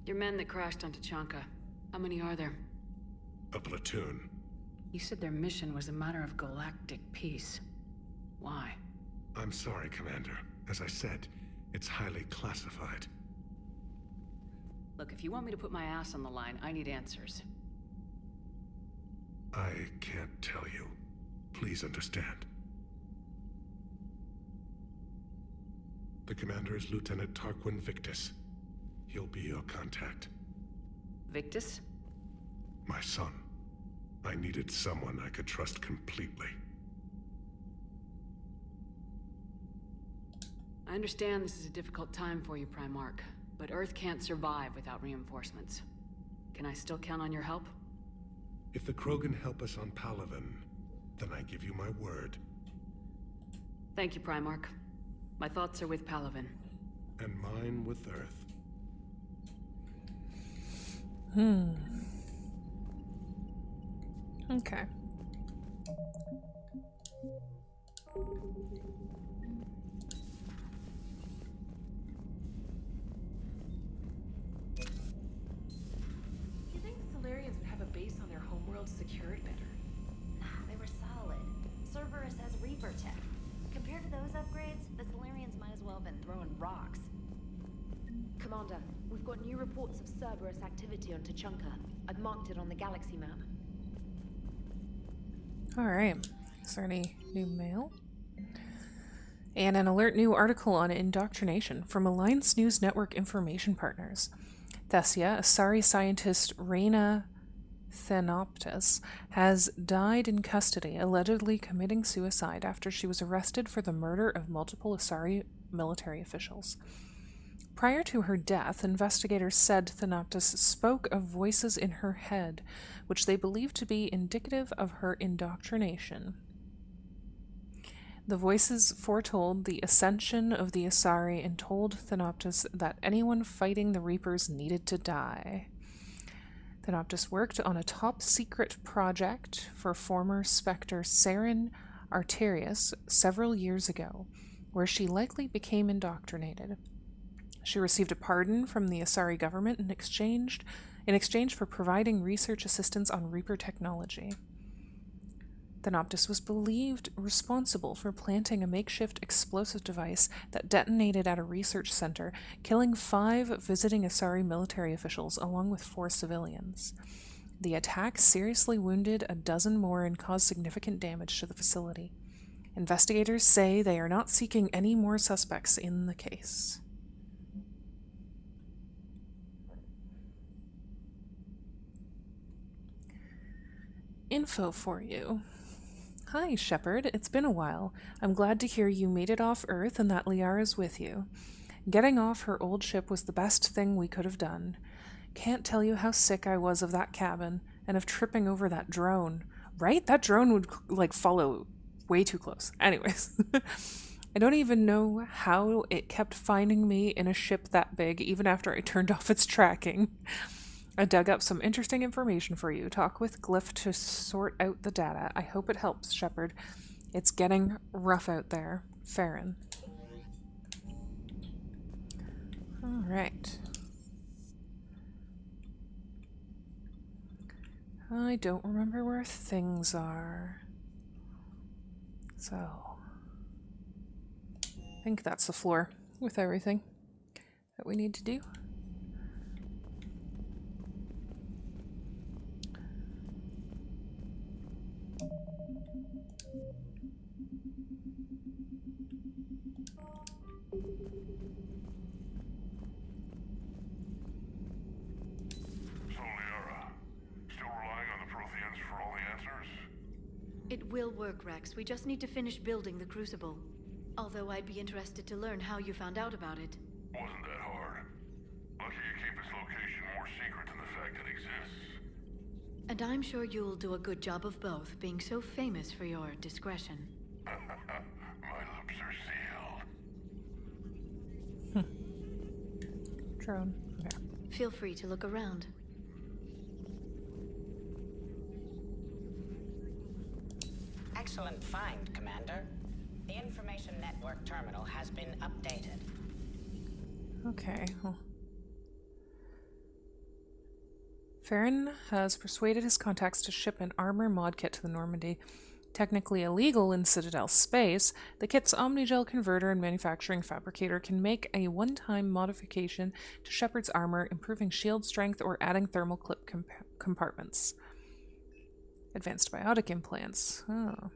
Your men that crashed on Tuchanka. How many are there? A platoon. You said their mission was a matter of galactic peace. Why? I'm sorry, Commander. As I said, it's highly classified. Look, if you want me to put my ass on the line, I need answers. I can't tell you. Please understand. The commander is Lieutenant Tarquin Victus. He'll be your contact. Victus? My son. I needed someone I could trust completely. I understand this is a difficult time for you, Primarch, but Earth can't survive without reinforcements. Can I still count on your help? If the Krogan help us on Palaven, then I give you my word. Thank you, Primarch. My thoughts are with Palaven. And mine with Earth. Okay. You think Solarians would have a base on their homeworld secured better? Nah, they were solid. Cerberus has Reaper tech. Compared to those upgrades, the Solarians might as well have been throwing rocks. Commander, we've got new reports of Cerberus activity on Tuchanka. I've marked it on the galaxy map. Alright. Is there any new mail? And an alert new article on indoctrination from Alliance News Network information partners. Thessia, Asari scientist Reyna Thanoptis, has died in custody, allegedly committing suicide after she was arrested for the murder of multiple Asari military officials. Prior to her death, investigators said Thanoptis spoke of voices in her head, which they believed to be indicative of her indoctrination. The voices foretold the ascension of the Asari and told Thanoptis that anyone fighting the Reapers needed to die. Thanoptis worked on a top-secret project for former Spectre Saren Arterius several years ago, where she likely became indoctrinated. She received a pardon from the Asari government in exchange for providing research assistance on Reaper technology. Thanoptis was believed responsible for planting a makeshift explosive device that detonated at a research center, killing 5 visiting Asari military officials along with 4 civilians. The attack seriously wounded a dozen more and caused significant damage to the facility. Investigators say they are not seeking any more suspects in the case. Info for you. Hi, Shepard. It's been a while. I'm glad to hear you made it off Earth and that Liara's with you. Getting off her old ship was the best thing we could have done. Can't tell you how sick I was of that cabin and of tripping over that drone. Right? That drone would, like, follow way too close. Anyways. I don't even know how it kept finding me in a ship that big even after I turned off its tracking. I dug up some interesting information for you. Talk with Glyph to sort out the data. I hope it helps, Shepard. It's getting rough out there. Farron. Alright. I don't remember where things are. So, I think that's the floor with everything that we need to do. It will work, Rex. We just need to finish building the Crucible. Although I'd be interested to learn how you found out about it. Wasn't that hard. Lucky you keep its location more secret than the fact it exists. And I'm sure you'll do a good job of both, being so famous for your discretion. My lips are sealed. Drone. Okay. Feel free to look around. Excellent find, Commander. The Information Network terminal has been updated. Okay. Well, Farron has persuaded his contacts to ship an armor mod kit to the Normandy. Technically illegal in Citadel space, the kit's Omnigel converter and manufacturing fabricator can make a one-time modification to Shepard's armor, improving shield strength or adding thermal clip compartments. Advanced biotic implants. Oh.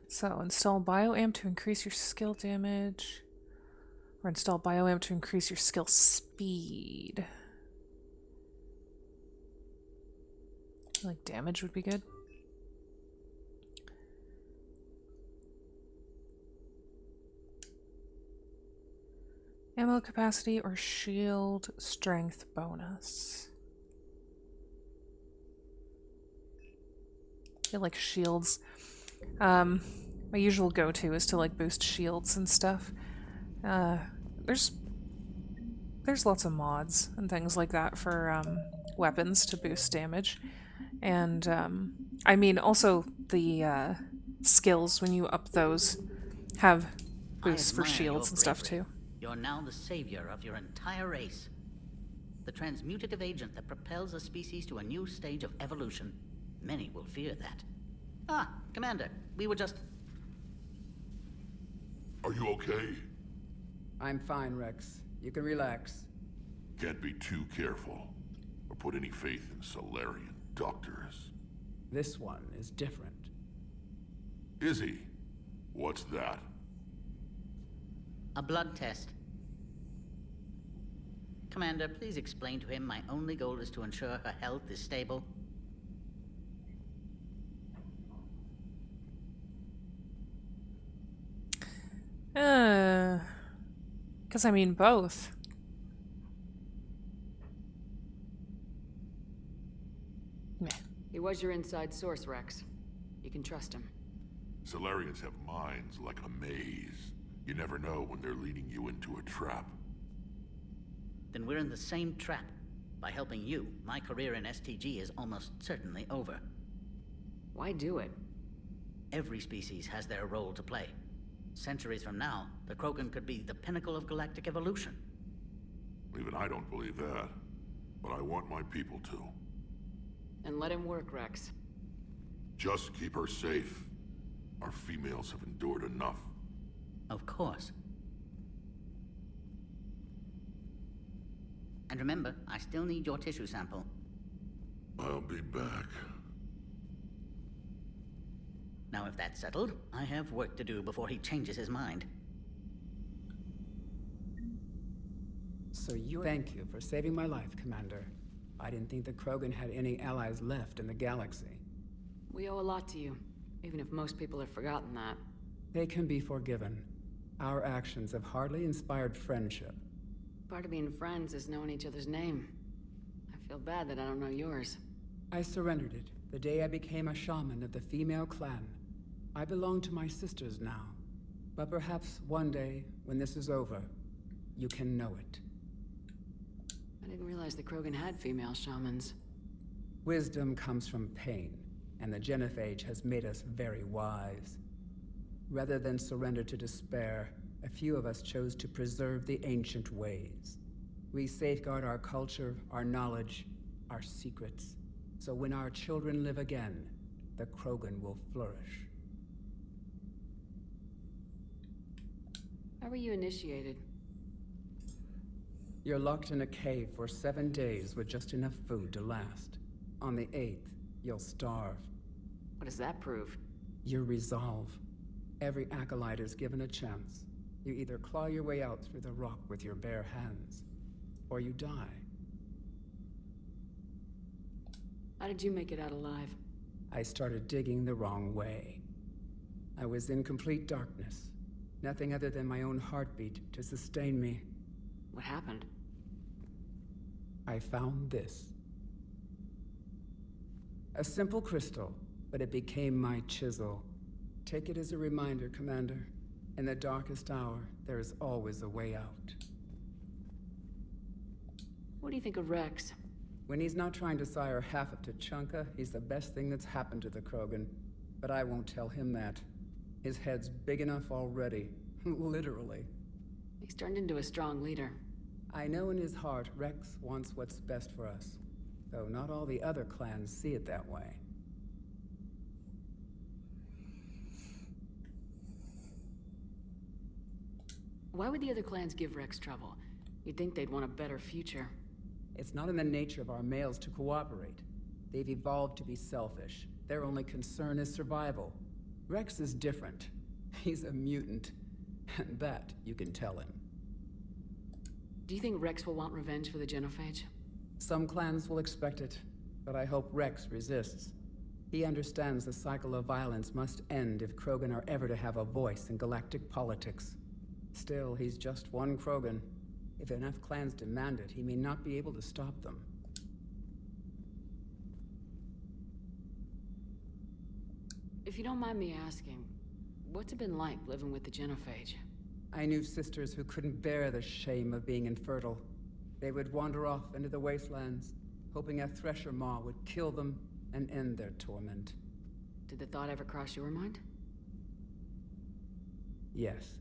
So, install bioamp to increase your skill damage, or install bioamp to increase your skill speed. I feel like damage would be good. Ammo capacity or shield strength bonus. I feel like shields. My usual go-to is to like boost shields and stuff. There's lots of mods and things like that for weapons to boost damage, and I mean also the skills when you up those have boosts for shields and stuff too. You're now the savior of your entire race. The transmutative agent that propels a species to a new stage of evolution. Many will fear that. Ah, Commander, we were just... Are you okay? I'm fine, Rex. You can relax. Can't be too careful, or put any faith in Solarian doctors. This one is different. Is he? What's that? A blood test. Commander, please explain to him my only goal is to ensure her health is stable. Because I mean both. Meh. He was your inside source, Rex. You can trust him. Solarians have minds like a maze. You never know when they're leading you into a trap. Then we're in the same trap. By helping you, my career in STG is almost certainly over. Why do it? Every species has their role to play. Centuries from now, the Krogan could be the pinnacle of galactic evolution. Even I don't believe that, but I want my people to. And let him work, Rex. Just keep her safe. Our females have endured enough. Of course. And remember, I still need your tissue sample. I'll be back. Now, if that's settled, I have work to do before he changes his mind. So thank you for saving my life, Commander. I didn't think the Krogan had any allies left in the galaxy. We owe a lot to you, even if most people have forgotten that. They can be forgiven. Our actions have hardly inspired friendship. Part of being friends is knowing each other's name. I feel bad that I don't know yours. I surrendered it the day I became a shaman of the female clan. I belong to my sisters now. But perhaps one day, when this is over, you can know it. I didn't realize the Krogan had female shamans. Wisdom comes from pain, and the Genophage has made us very wise. Rather than surrender to despair, a few of us chose to preserve the ancient ways. We safeguard our culture, our knowledge, our secrets. So when our children live again, the Krogan will flourish. How were you initiated? You're locked in a cave for 7 days with just enough food to last. On the 8th, you'll starve. What does that prove? Your resolve. Every acolyte is given a chance. You either claw your way out through the rock with your bare hands, or you die. How did you make it out alive? I started digging the wrong way. I was in complete darkness. Nothing other than my own heartbeat to sustain me. What happened? I found this. A simple crystal, but it became my chisel. Take it as a reminder, Commander. In the darkest hour, there is always a way out. What do you think of Rex? When he's not trying to sire half of Tuchanka, he's the best thing that's happened to the Krogan. but I won't tell him that. His head's big enough already. Literally. He's turned into a strong leader. I know in his heart Rex wants what's best for us, though not all the other clans see it that way. Why would the other clans give Rex trouble? You'd think they'd want a better future. It's not in the nature of our males to cooperate. They've evolved to be selfish. Their only concern is survival. Rex is different. He's a mutant. And that you can tell him. Do you think Rex will want revenge for the Genophage? Some clans will expect it, but I hope Rex resists. He understands the cycle of violence must end if Krogan are ever to have a voice in galactic politics. Still, he's just one Krogan. If enough clans demand it, he may not be able to stop them. If you don't mind me asking, what's it been like living with the Genophage? I knew sisters who couldn't bear the shame of being infertile. They would wander off into the wastelands, hoping a Thresher Maw would kill them and end their torment. Did the thought ever cross your mind? Yes.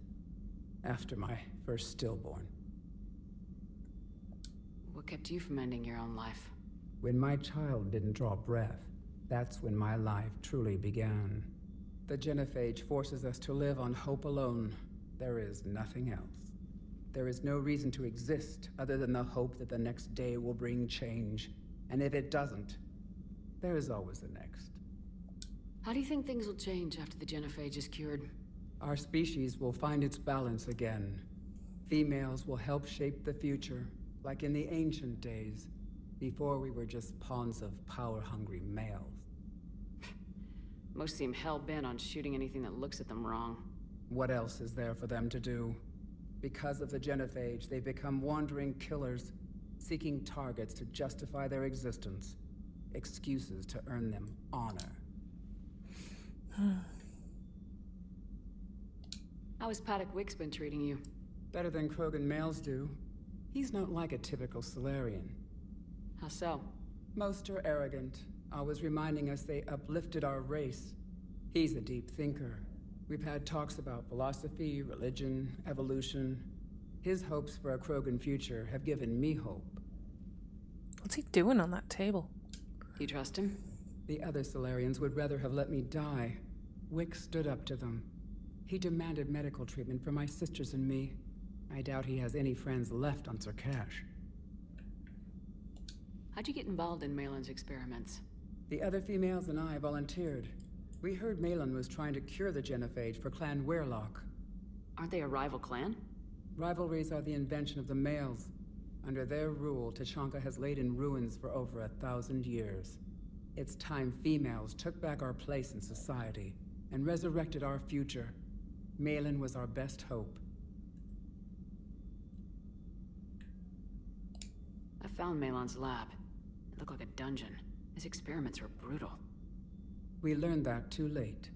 After my first stillborn. What kept you from ending your own life? When my child didn't draw breath, that's when my life truly began. The Genophage forces us to live on hope alone. There is nothing else. There is no reason to exist other than the hope that the next day will bring change. And if it doesn't, there is always the next. How do you think things will change after the Genophage is cured? Our species will find its balance again. Females will help shape the future, like in the ancient days, before we were just pawns of power-hungry males. Most seem hell-bent on shooting anything that looks at them wrong. What else is there for them to do? Because of the Genophage, they become wandering killers, seeking targets to justify their existence. Excuses to earn them honor. How has Paddock Wicks been treating you? Better than Krogan males do. He's not like a typical Solarian. How so? Most are arrogant, always reminding us they uplifted our race. He's a deep thinker. We've had talks about philosophy, religion, evolution. His hopes for a Krogan future have given me hope. What's he doing on that table? Do you trust him? The other Solarians would rather have let me die. Wick stood up to them. He demanded medical treatment for my sisters and me. I doubt he has any friends left on Surkash. How'd you get involved in Malin's experiments? The other females and I volunteered. We heard Malin was trying to cure the Genophage for Clan Weirlock. Aren't they a rival clan? Rivalries are the invention of the males. Under their rule, Tuchanka has laid in ruins for over 1,000 years. It's time females took back our place in society and resurrected our future. Malin was our best hope. I found Malin's lab. It looked like a dungeon. His experiments were brutal. We learned that too late.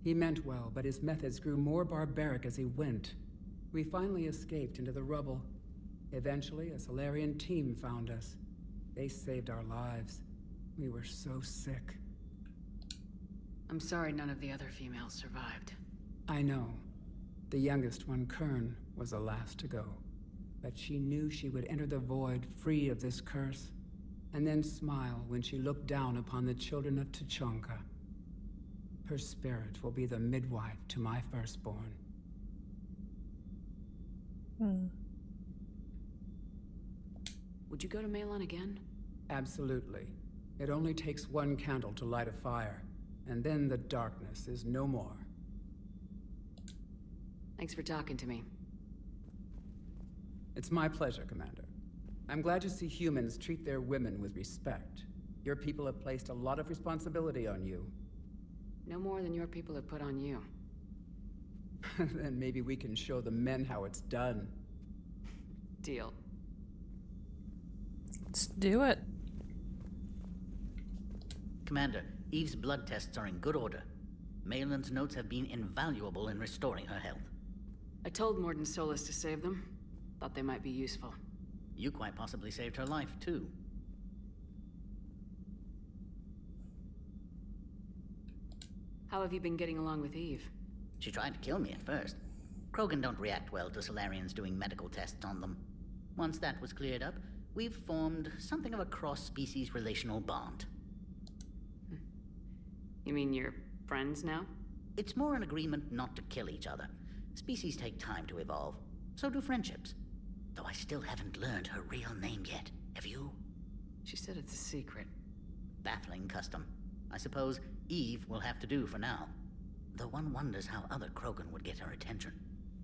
He meant well, but his methods grew more barbaric as he went. We finally escaped into the rubble. Eventually, a Solarian team found us. They saved our lives. We were so sick. I'm sorry none of the other females survived. I know. The youngest one, Kern, was the last to go. But she knew she would enter the void free of this curse, and then smile when she looked down upon the children of Tuchanka. Her spirit will be the midwife to my firstborn. Would you go to Malin again? Absolutely. It only takes one candle to light a fire, and then the darkness is no more. Thanks for talking to me. It's my pleasure, Commander. I'm glad to see humans treat their women with respect. Your people have placed a lot of responsibility on you. No more than your people have put on you. Then maybe we can show the men how it's done. Deal. Let's do it. Commander, Eve's blood tests are in good order. Malin's notes have been invaluable in restoring her health. I told Mordin Solus to save them. Thought they might be useful. You quite possibly saved her life, too. How have you been getting along with Eve? She tried to kill me at first. Krogan don't react well to Solarians doing medical tests on them. Once that was cleared up, we've formed something of a cross-species relational bond. You mean you're friends now? It's more an agreement not to kill each other. Species take time to evolve. So do friendships. Though I still haven't learned her real name yet. Have you? She said it's a secret. Baffling custom. I suppose Eve will have to do for now. Though one wonders how other Krogan would get her attention.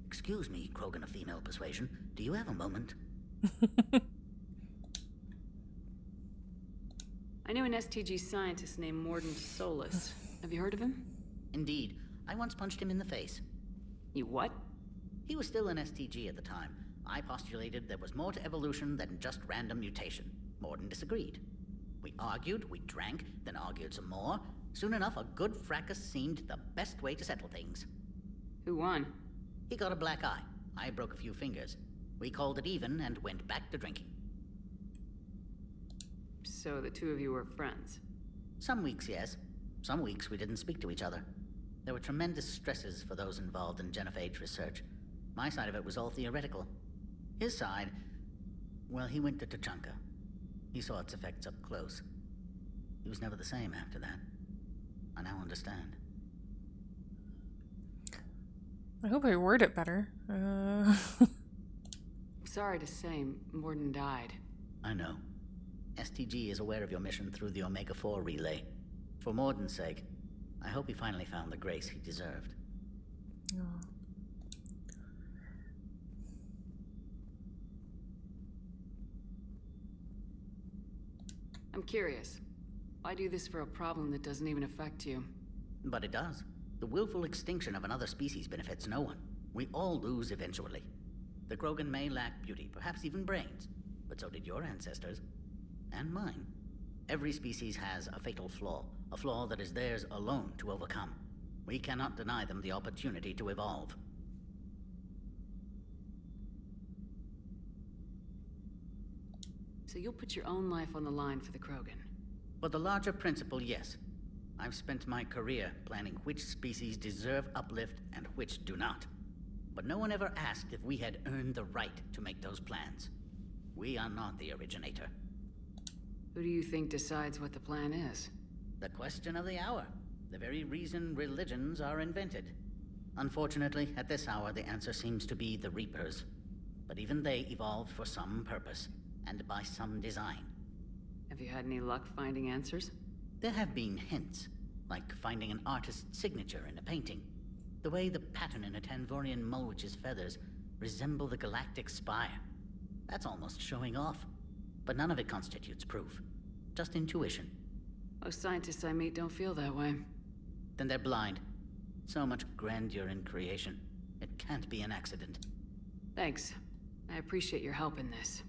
Excuse me, Krogan of female persuasion. Do you have a moment? I knew an STG scientist named Mordin Solus. Have you heard of him? Indeed. I once punched him in the face. You what? He was still an STG at the time. I postulated there was more to evolution than just random mutation. Mordin disagreed. We argued, we drank, then argued some more. Soon enough, a good fracas seemed the best way to settle things. Who won? He got a black eye. I broke a few fingers. We called it even and went back to drinking. So the two of you were friends? Some weeks, yes. Some weeks we didn't speak to each other. There were tremendous stresses for those involved in genophage research. My side of it was all theoretical. His side, well, he went to Tuchanka. He saw its effects up close. He was never the same after that. I now understand. I hope I word it better. Sorry to say, Mordin died. I know. STG is aware of your mission through the Omega-4 relay. For Mordin's sake, I hope he finally found the grace he deserved. Oh. I'm curious. Why do this for a problem that doesn't even affect you? But it does. The willful extinction of another species benefits no one. We all lose eventually. The Krogan may lack beauty, perhaps even brains, but so did your ancestors. And mine. Every species has a fatal flaw, a flaw that is theirs alone to overcome. We cannot deny them the opportunity to evolve. So you'll put your own life on the line for the Krogan? For the larger principle, yes. I've spent my career planning which species deserve uplift and which do not. But no one ever asked if we had earned the right to make those plans. We are not the originator. Who do you think decides what the plan is? The question of the hour. The very reason religions are invented. Unfortunately, at this hour, the answer seems to be the Reapers. But even they evolved for some purpose, and by some design. Have you had any luck finding answers? There have been hints, like finding an artist's signature in a painting. The way the pattern in a Tanvorian Mulwich's feathers resemble the galactic spire. That's almost showing off. But none of it constitutes proof. Just intuition. Most scientists I meet don't feel that way. Then they're blind. So much grandeur in creation. It can't be an accident. Thanks. I appreciate your help in this.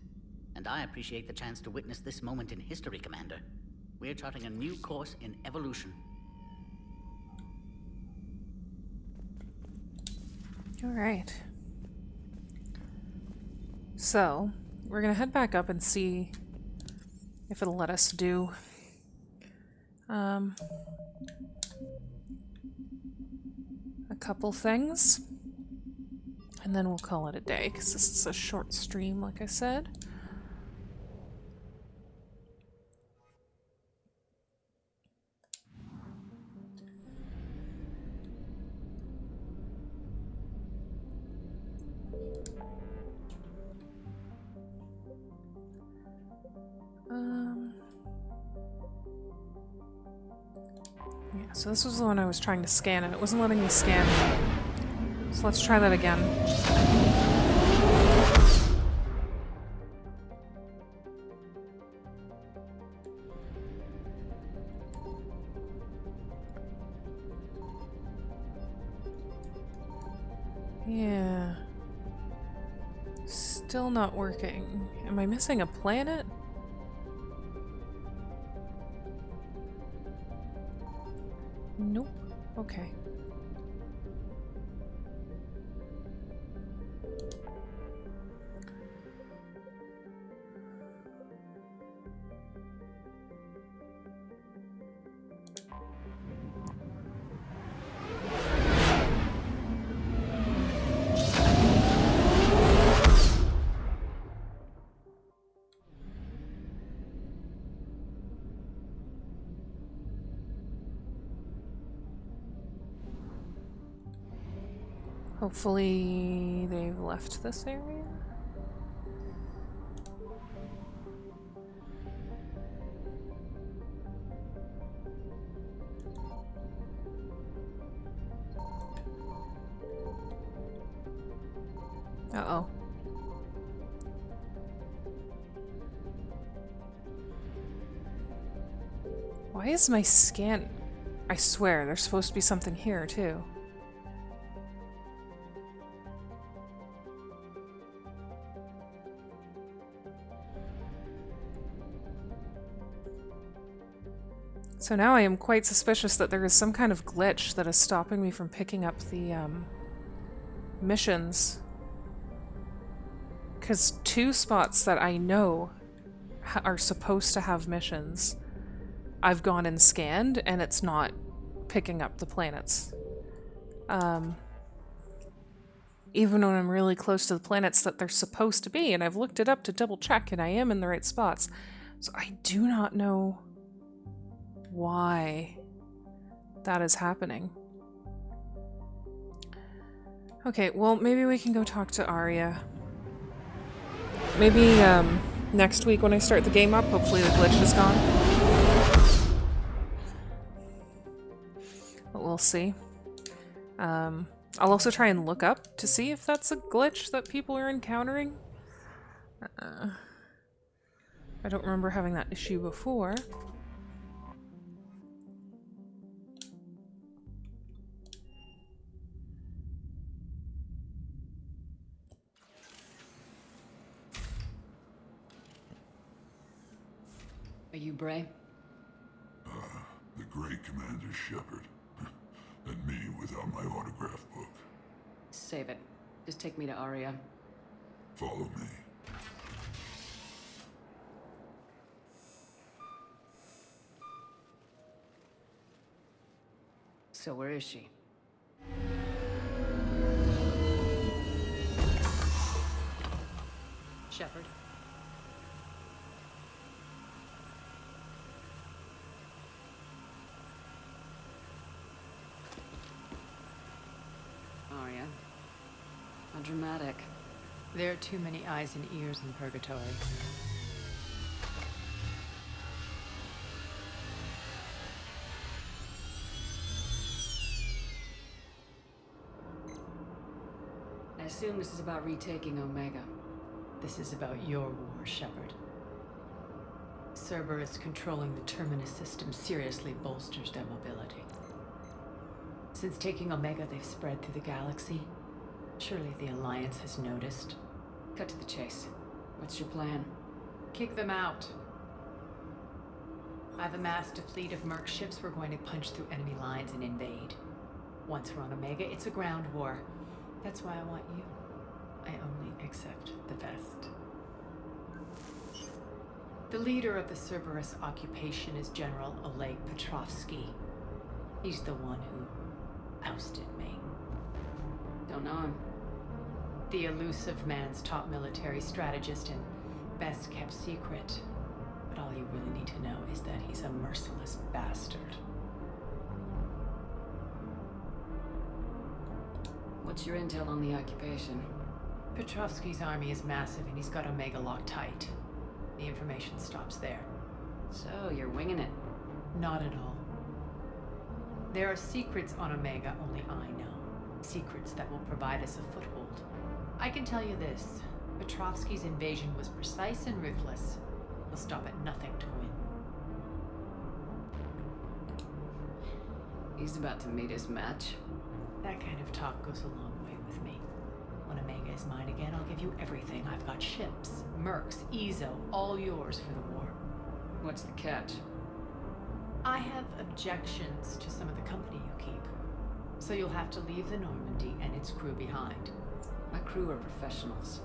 And I appreciate the chance to witness this moment in history, Commander. We're charting a new course in evolution. All right. So, we're gonna head back up and see if it'll let us do a couple things, and then we'll call it a day because this is a short stream, like I said. Yeah, so this was the one I was trying to scan and it wasn't letting me scan. So let's try that again. Yeah. Still not working. Am I missing a planet? Nope. Okay. Hopefully they've left this area. Uh-oh. Why is my scan... I swear, there's supposed to be something here, too. So now I am quite suspicious that there is some kind of glitch that is stopping me from picking up the, missions. Because 2 spots that I know are supposed to have missions, I've gone and scanned, and it's not picking up the planets. Even when I'm really close to the planets that they're supposed to be, and I've looked it up to double check, and I am in the right spots. So I do not know why that is happening. Okay, well, maybe we can go talk to Arya. Maybe, next week when I start the game up, hopefully the glitch is gone. But we'll see. I'll also try and look up to see if that's a glitch that people are encountering. I don't remember having that issue before. Are you Bray? The great Commander Shepard. And me without my autograph book. Save it. Just take me to Arya. Follow me. So where is she? Shepard. Arya. How dramatic. There are too many eyes and ears in Purgatory. I assume this is about retaking Omega. This is about your war, Shepard. Cerberus controlling the Terminus system seriously bolsters their mobility. Since taking Omega, they've spread through the galaxy. Surely the Alliance has noticed. Cut to the chase. What's your plan? Kick them out. I've amassed a fleet of merc ships. We're going to punch through enemy lines and invade. Once we're on Omega, it's a ground war. That's why I want you. I only accept the best. The leader of the Cerberus occupation is General Oleg Petrovsky. He's the one who ousted me. Don't know him. The elusive man's top military strategist and best kept secret. But all you really need to know is that he's a merciless bastard. What's your intel on the occupation? Petrovsky's army is massive and he's got Omega locked tight. The information stops there. So, you're winging it? Not at all. There are secrets on Omega only I know. Secrets that will provide us a foothold. I can tell you this. Petrovsky's invasion was precise and ruthless. He'll stop at nothing to win. He's about to meet his match. That kind of talk goes a long way with me. When Omega is mine again, I'll give you everything. I've got ships, mercs, Ezo, all yours for the war. What's the catch? I have objections to some of the company you keep. So you'll have to leave the Normandy and its crew behind. My crew are professionals.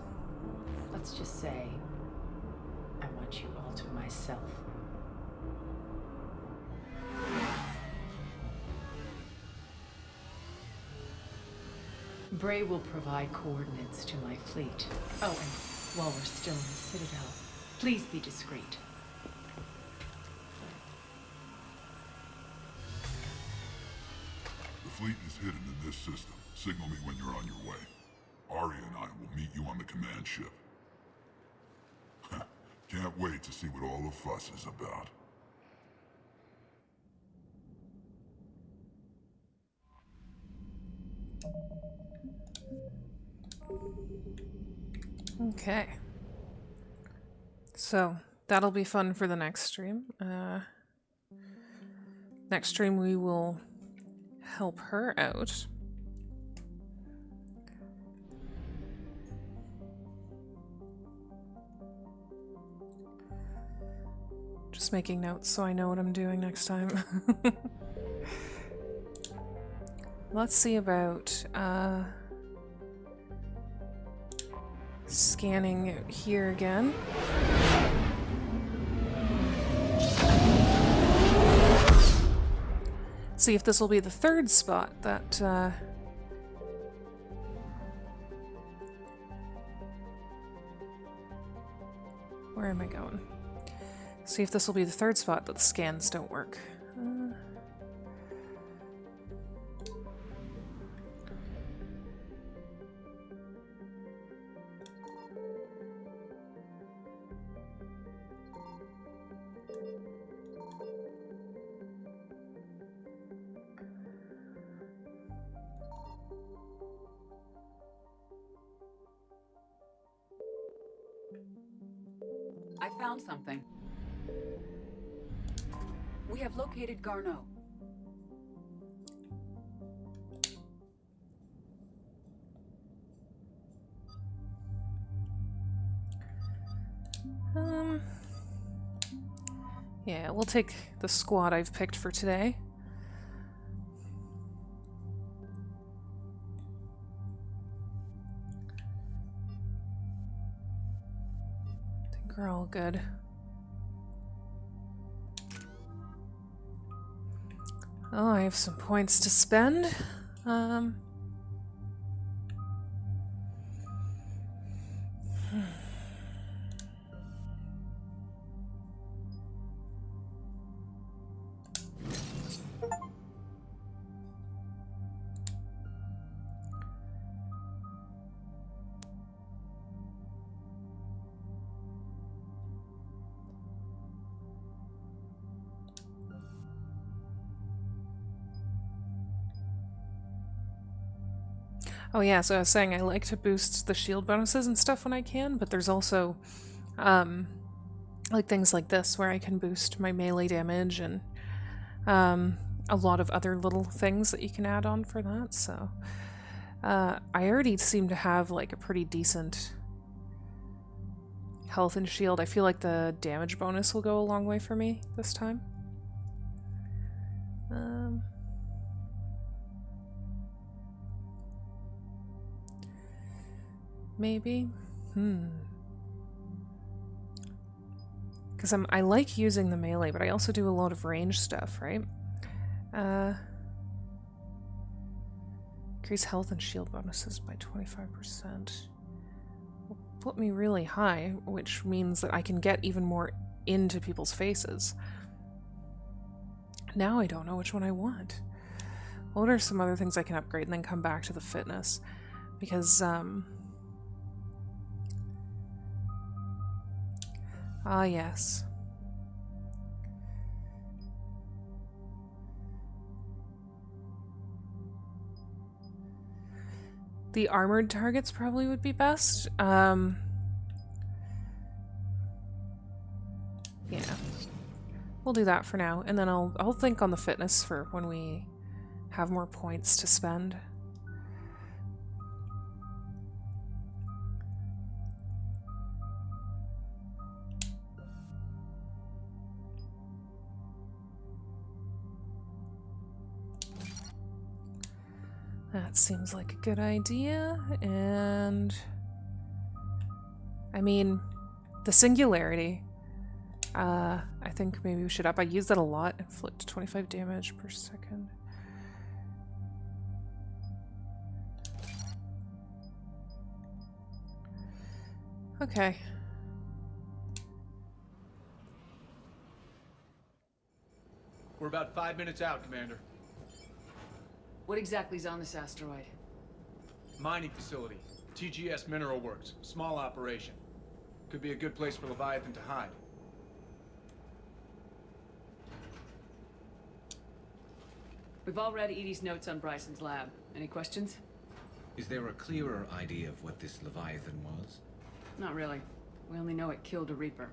Let's just say, I want you all to myself. Bray will provide coordinates to my fleet. Oh, and while we're still in the Citadel, please be discreet. The fleet is hidden in this system, Signal me when you're on your way. Arya and I will meet you on the command ship. Can't wait to see what all the fuss is about. Okay. So, that'll be fun for the next stream. Next stream we will help her out. Just making notes so I know what I'm doing next time. Let's see about scanning here again. See if this will be the third spot that where am I going? See if this will be the third spot that the scans don't work. I found something. We have located Garneau. Yeah, we'll take the squad I've picked for today. I think we're all good. Oh, I have some points to spend. Oh yeah, so I was saying I like to boost the shield bonuses and stuff when I can, but there's also like things like this where I can boost my melee damage and a lot of other little things that you can add on for that, so I already seem to have like a pretty decent health and shield. I feel like the damage bonus will go a long way for me this time. Maybe? Because I like using the melee, but I also do a lot of range stuff, right? Increase health and shield bonuses by 25%. Will put me really high, which means that I can get even more into people's faces. Now I don't know which one I want. What are some other things I can upgrade and then come back to the fitness? Because, ah, yes. The armored targets probably would be best. Yeah. We'll do that for now, and then I'll think on the fitness for when we have more points to spend. That seems like a good idea, and I mean, the singularity, I think maybe we should up. I use that a lot. Inflict 25 damage per second. Okay. We're about 5 minutes out, Commander. What exactly is on this asteroid? Mining facility. TGS Mineral Works. Small operation. Could be a good place for Leviathan to hide. We've all read Edie's notes on Bryson's lab. Any questions? Is there a clearer idea of what this Leviathan was? Not really. We only know it killed a Reaper.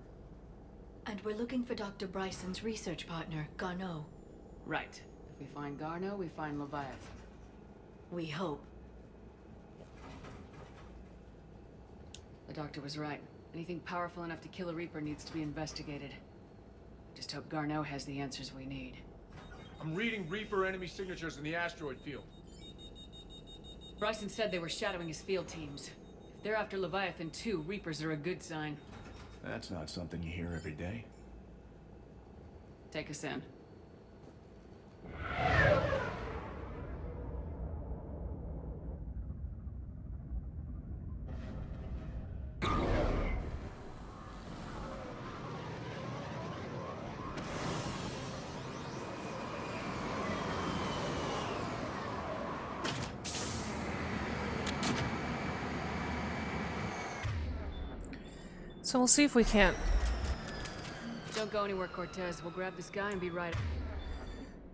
And we're looking for Dr. Bryson's research partner, Garneau. Right. If we find Garneau, we find Leviathan. We hope. The doctor was right. Anything powerful enough to kill a Reaper needs to be investigated. Just hope Garneau has the answers we need. I'm reading Reaper enemy signatures in the asteroid field. Bryson said they were shadowing his field teams. If they're after Leviathan too, Reapers are a good sign. That's not something you hear every day. Take us in. So we'll see if we can't. Don't go anywhere, Cortez. We'll grab this guy and be right.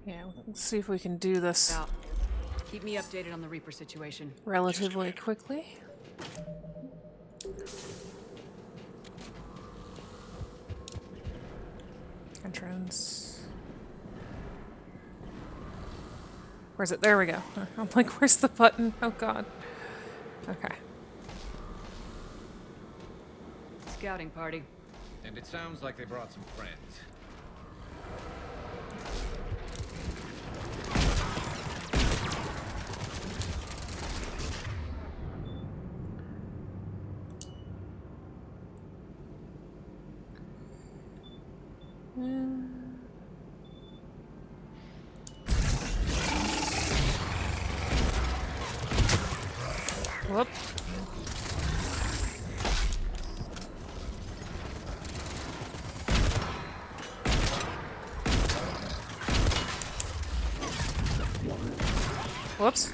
Yeah, let's see if we can do this Out. Keep me updated on the Reaper situation. relatively quickly. Entrance. Where's it? There we go. I'm like, where's the button? Oh god. Okay. Scouting party. And it sounds like they brought some friends. Whoop. Whoops.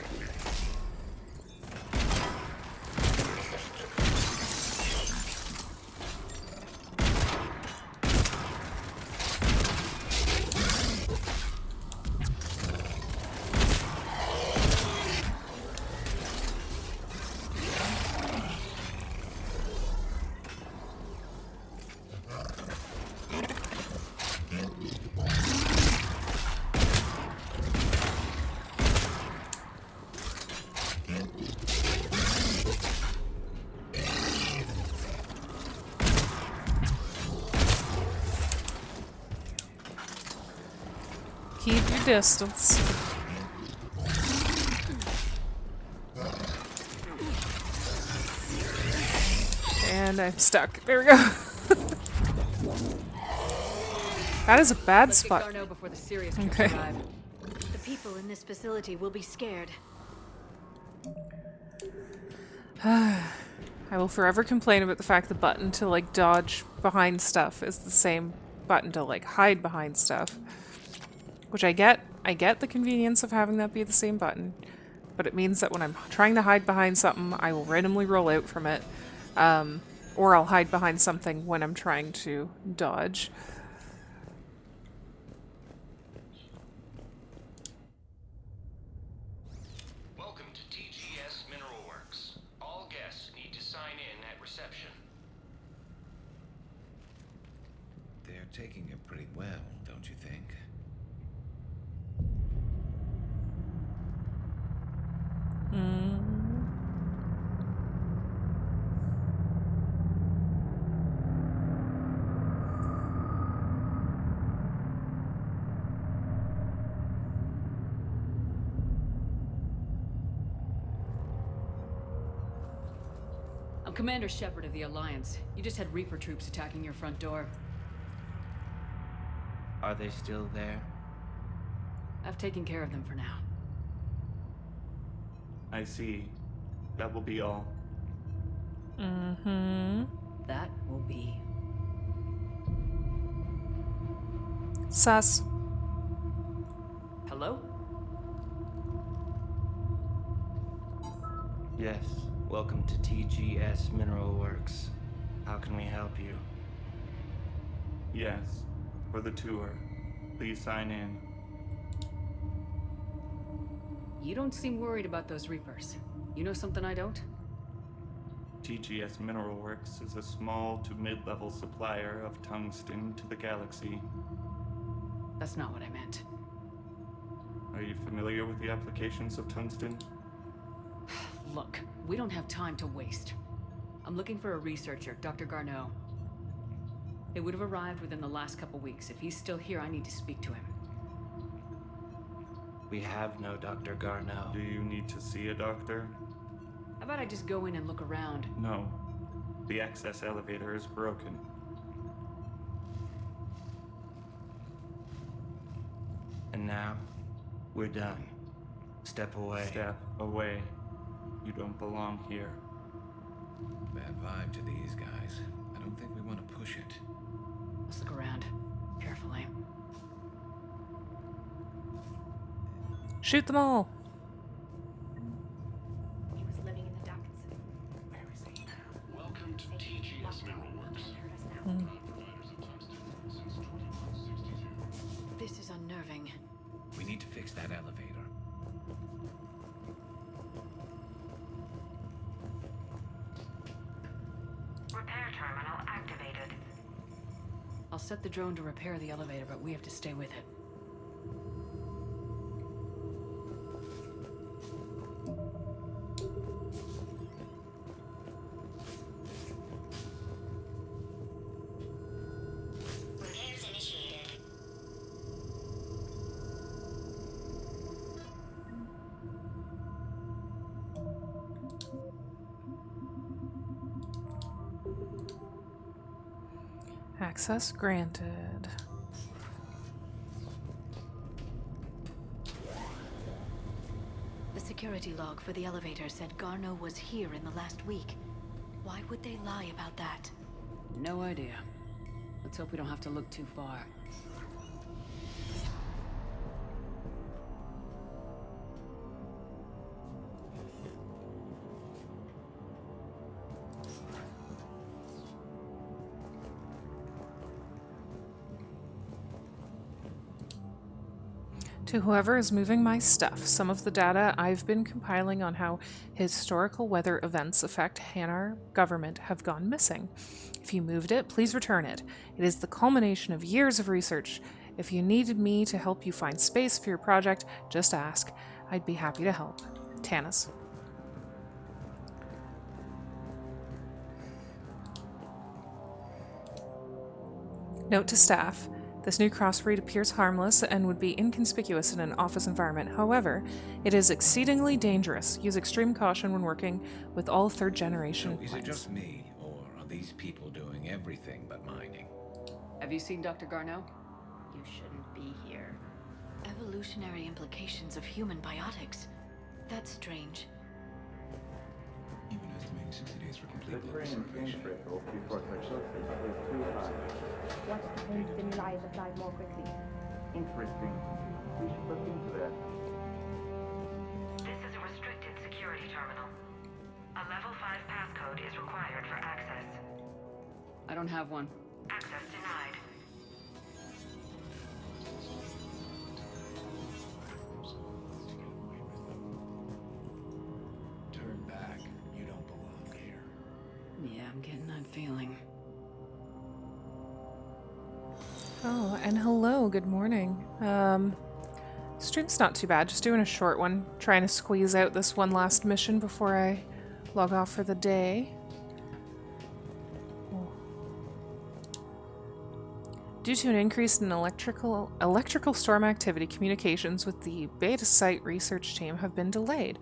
Keep your distance. And I'm stuck. There we go. That is a bad Let's get spot. Garneau before the serious troops Okay. arrive. The people in this facility will be scared. I will forever complain about the fact the button to like dodge behind stuff is the same button to like hide behind stuff. Which I get the convenience of having that be the same button, but it means that when I'm trying to hide behind something, I will randomly roll out from it, or I'll hide behind something when I'm trying to dodge. Welcome to TGS Mineral Works. All guests need to sign in at reception. They're taking it pretty well, don't you think? I'm Commander Shepard of the Alliance. You just had Reaper troops attacking your front door. Are they still there? I've taken care of them for now. I see. That will be all. Mm-hmm. That will be. Sus. Hello? Yes, welcome to TGS Mineral Works. How can we help you? Yes, for the tour. Please sign in. You don't seem worried about those Reapers. You know something I don't? TGS Mineral Works is a small to mid-level supplier of tungsten to the galaxy. That's not what I meant. Are you familiar with the applications of tungsten? Look, we don't have time to waste. I'm looking for a researcher, Dr. Garneau. It would have arrived within the last couple weeks. If he's still here, I need to speak to him. We have no Dr. Garneau. Do you need to see a doctor? How about I just go in and look around? No. The access elevator is broken. And now, we're done. Step away. Step away. You don't belong here. Bad vibe to these guys. I don't think we want to push it. Let's look around. Carefully. Shoot them all! He was living in the ducts. Where is he? Welcome to TGS Mineral Works. This is unnerving. We need to fix that elevator. Repair terminal activated. I'll set the drone to repair the elevator, but we have to stay with it. Repairs initiated. Access granted. The security log for the elevator said Garneau was here in the last week. Why would they lie about that? No idea. Let's hope we don't have to look too far. To whoever is moving my stuff, some of the data I've been compiling on how historical weather events affect Hanar government have gone missing. If you moved it, please return it. It is the culmination of years of research. If you needed me to help you find space for your project, just ask. I'd be happy to help. Tanis. Note to staff. This new crossbreed appears harmless and would be inconspicuous in an office environment. However, it is exceedingly dangerous. Use extreme caution when working with all third-generation So is plants. it just me, or are these people doing everything but mining? Have you seen Dr. Garneau? You shouldn't be here. Evolutionary implications of human biotics. That's strange. Even estimating 60 days for complete Watch the pain stimuli as it flies more quickly. Interesting. We should look into that. This is a restricted security terminal. A level 5 passcode is required for access. I don't have one. Access denied. Turn back. You don't belong here. Yeah, I'm getting that feeling. Oh, and hello, good morning. Stream's not too bad, just doing a short one, trying to squeeze out this one last mission before I log off for the day. Due to an increase in electrical storm activity, communications with the beta site research team have been delayed.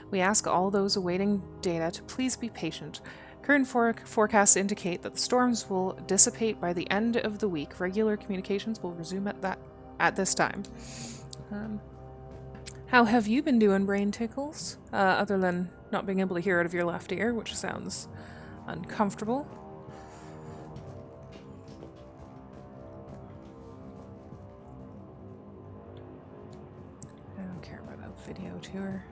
We ask all those awaiting data to please be patient. Current forecasts indicate that the storms will dissipate by the end of the week. Regular communications will resume at this time. How have you been doing, Brain Tickles? Other than not being able to hear out of your left ear, which sounds uncomfortable. I don't care about a video tour.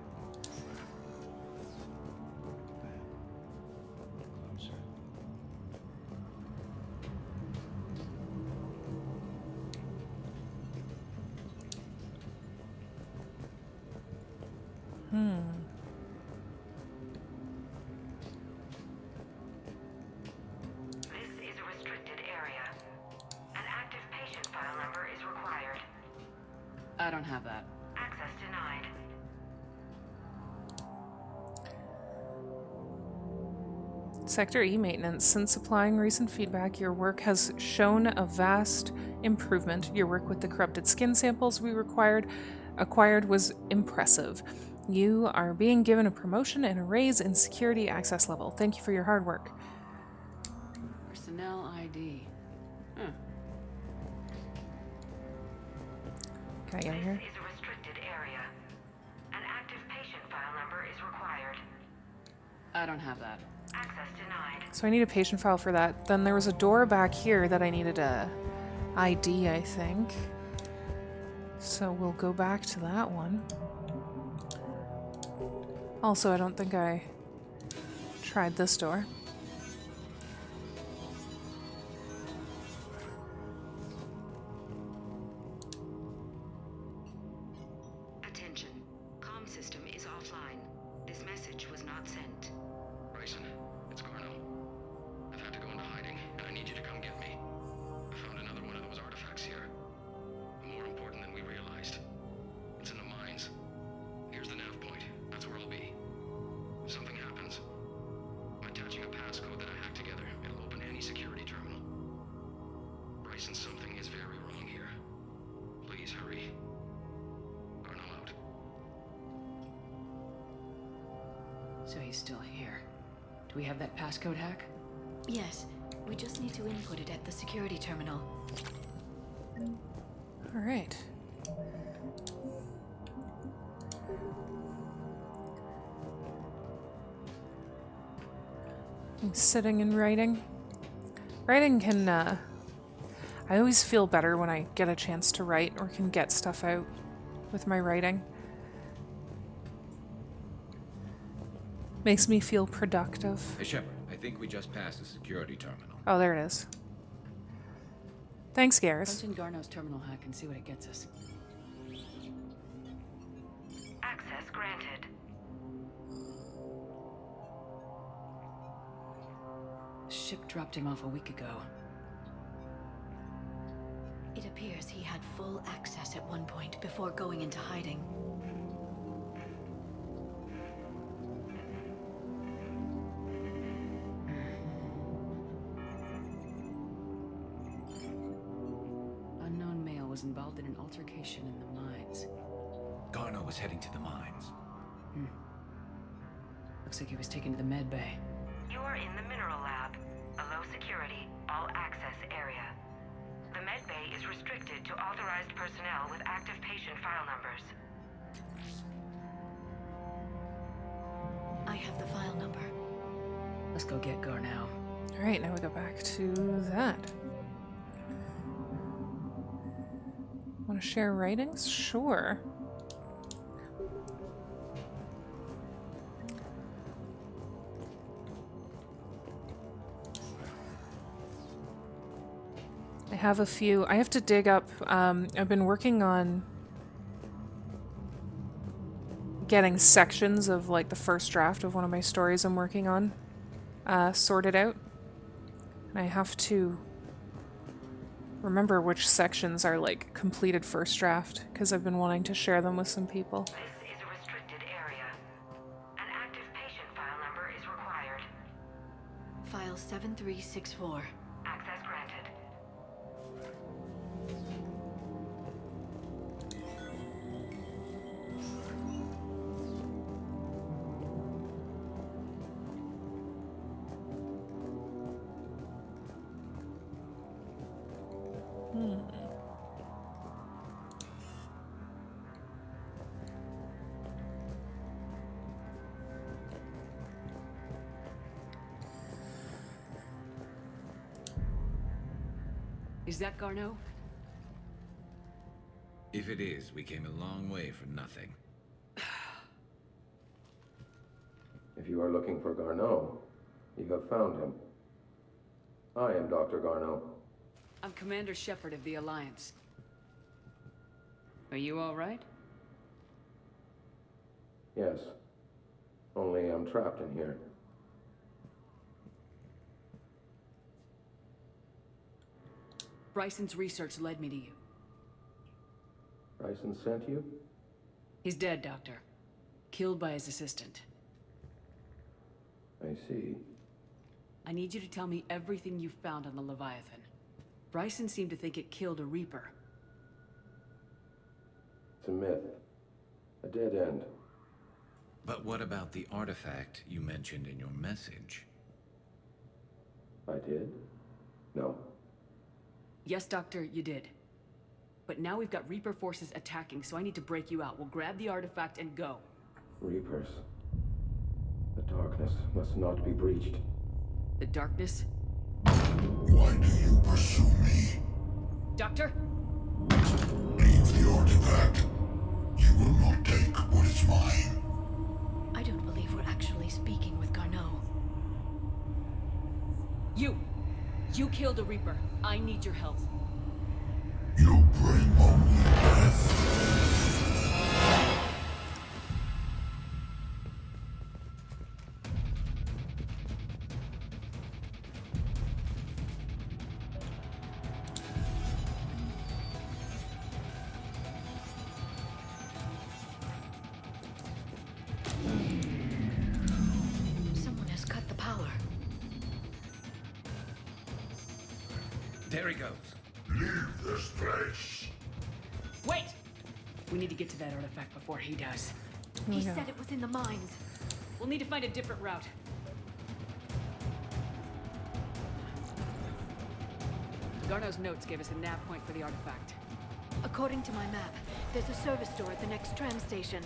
don't have that. Access denied. Sector E maintenance. Since supplying recent feedback, your work has shown a vast improvement. Your work with the corrupted skin samples we acquired was impressive. You are being given a promotion and a raise in security access level. Thank you for your hard work. Personnel ID. Huh. Can I get in here? This is a restricted area. An active patient file number is required. I don't have that. Access denied. So I need a patient file for that. Then there was a door back here that I needed a ID, I think. So we'll go back to that one. Also, I don't think I tried this door. Attention. Comm system is offline. This message was not sent. Bryson, it's Garno. I've had to go into hiding, and I need you to come get me. I found another one of those artifacts here. More important than we realized. It's in the mines. Here's the nav point. That's where I'll be. If something happens, I'm attaching a passcode that I hacked together. It'll open any security terminal. Bryson, something is very wrong here. Please hurry. Garno out. So he's still here. Do we have that passcode hack? Yes, we just need to input it at the security terminal. All right. I'm sitting and writing. Writing can, I always feel better when I get a chance to write or can get stuff out with my writing. Makes me feel productive. Hey, Shepard, I think we just passed the security terminal. Oh, there it is. Thanks, Garrus. Punch in Garno's terminal hack and see what it gets us. Access granted. Ship dropped him off a week ago. It appears he had full access at one point before going into hiding. Unknown male was involved in an altercation in the mines. Garno was heading to the mines. Looks like he was taken to the med bay. You are in the mineral lab, a low security, all access area. The med bay is restricted to authorized personnel with active patient file numbers. I have the file number. Let's go get Garno. All right, now we go back to that. Want to share writings? Sure. I have a few. I have to dig up. I've been working on getting sections of like the first draft of one of my stories I'm working on sorted out. And I have to remember which sections are like completed first draft because I've been wanting to share them with some people. This is a restricted area. An active patient file number is required. File 7364. Access granted. Is that Garno? If it is, we came a long way for nothing. If you are looking for Garno, you have found him. I am Dr. Garno. I'm Commander Shepard of the Alliance. Are you all right? Yes. Only I'm trapped in here. Bryson's research led me to you. Bryson sent you? He's dead, Doctor. Killed by his assistant. I see. I need you to tell me everything you found on the Leviathan. Bryson seemed to think it killed a Reaper. It's a myth. A dead end. But what about the artifact you mentioned in your message? I did? No. Yes, Doctor, you did. But now we've got Reaper forces attacking, so I need to break you out. We'll grab the artifact and go. Reapers. The darkness must not be breached. The darkness? Why do you pursue me? Doctor? Leave the artifact. You will not take what is mine. I don't believe we're actually speaking with Garneau. You killed a Reaper. I need your help. You bring only death. Someone has cut the power. There he goes. Leave this place. Wait! We need to get to that artifact before he does. He said it was in the mines. We'll need to find a different route. Garneau's notes gave us a nav point for the artifact. According to my map, there's a service door at the next tram station.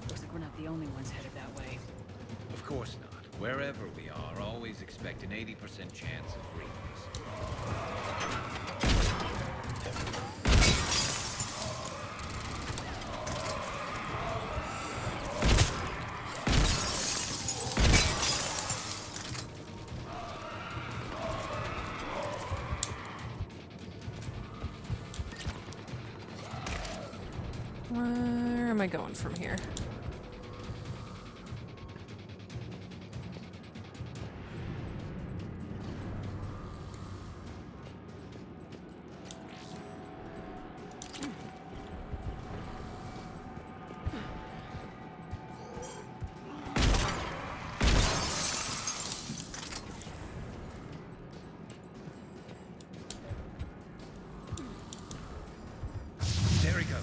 Looks like we're not the only ones headed that way. Of course not. Wherever we are, always expect an 80% chance of Reapers. Where am I going from here? There he goes.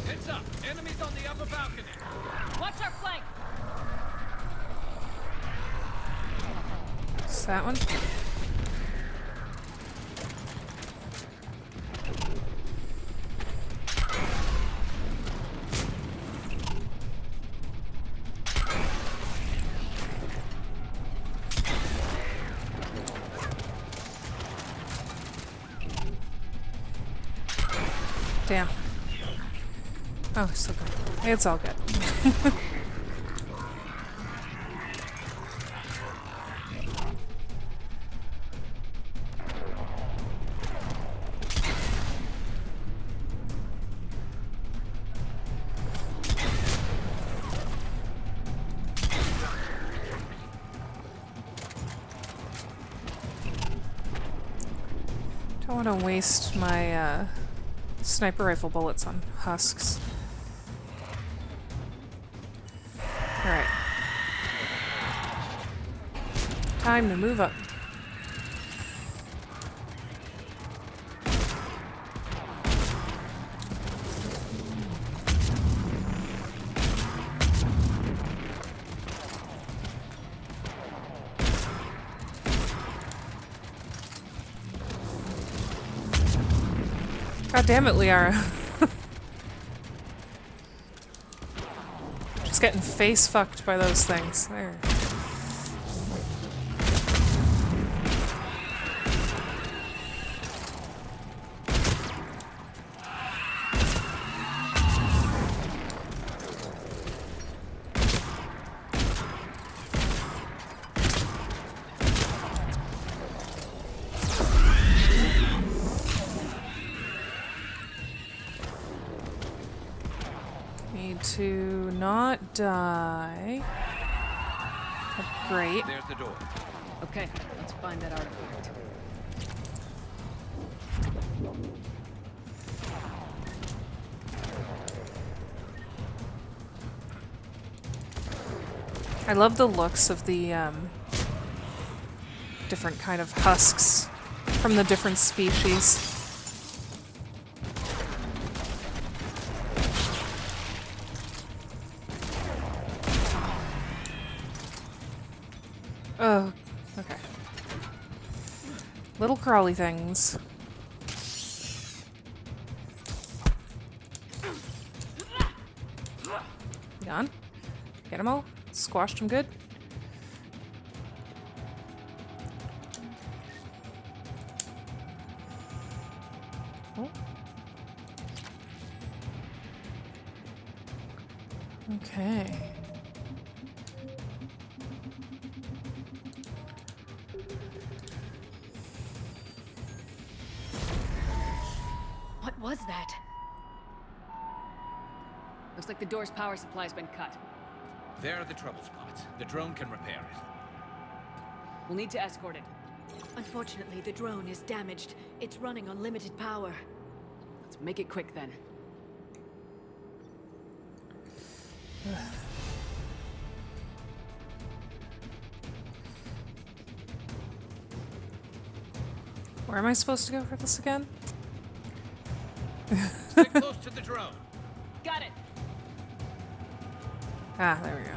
Heads up! Enemies on the upper balcony! Watch our flank! Is that one? Damn. Oh, still good. It's all good. Don't want to waste my sniper rifle bullets on husks. Alright. Time to move up. God damn it, Liara. Just getting face fucked by those things. There. need to not die. Great. There's the door. Okay, let's find that artifact. I love the looks of the different kind of husks from the different species. Oh, okay. Little crawly things. Gone. Get them all. Squashed them good. Oh. Okay. What was that? Looks like the door's power supply's been cut. There are the trouble spots. The drone can repair it. We'll need to escort it. Unfortunately, the drone is damaged. It's running on limited power. Let's make it quick then. Where am I supposed to go for this again? Stick close to the drone. Got it. Ah, there we go.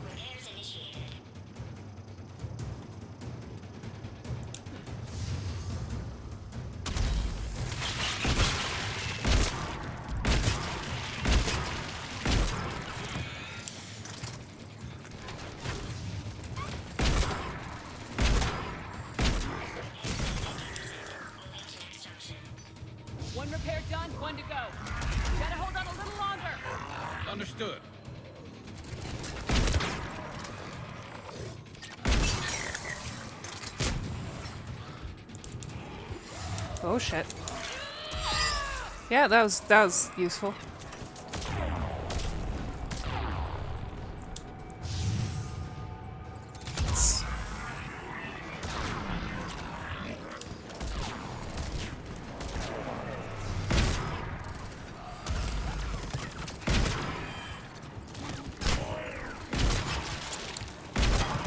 Repairs initiated. One repair done, one to go. Gotta hold on a little longer. Understood. Oh shit. Yeah, that was useful.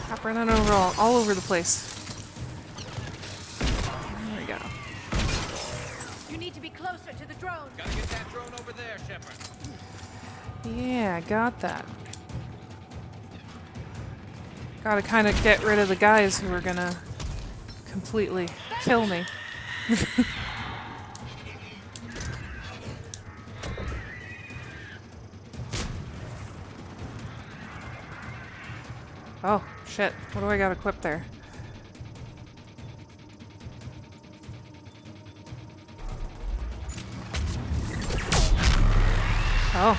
Stop running over all over the place. There we go. You need to be closer to the drone. Gotta get that drone over there, Shepard. Yeah, got that. Gotta kind of get rid of the guys who are gonna completely kill me. Oh, shit. What do I got equipped there? Oh.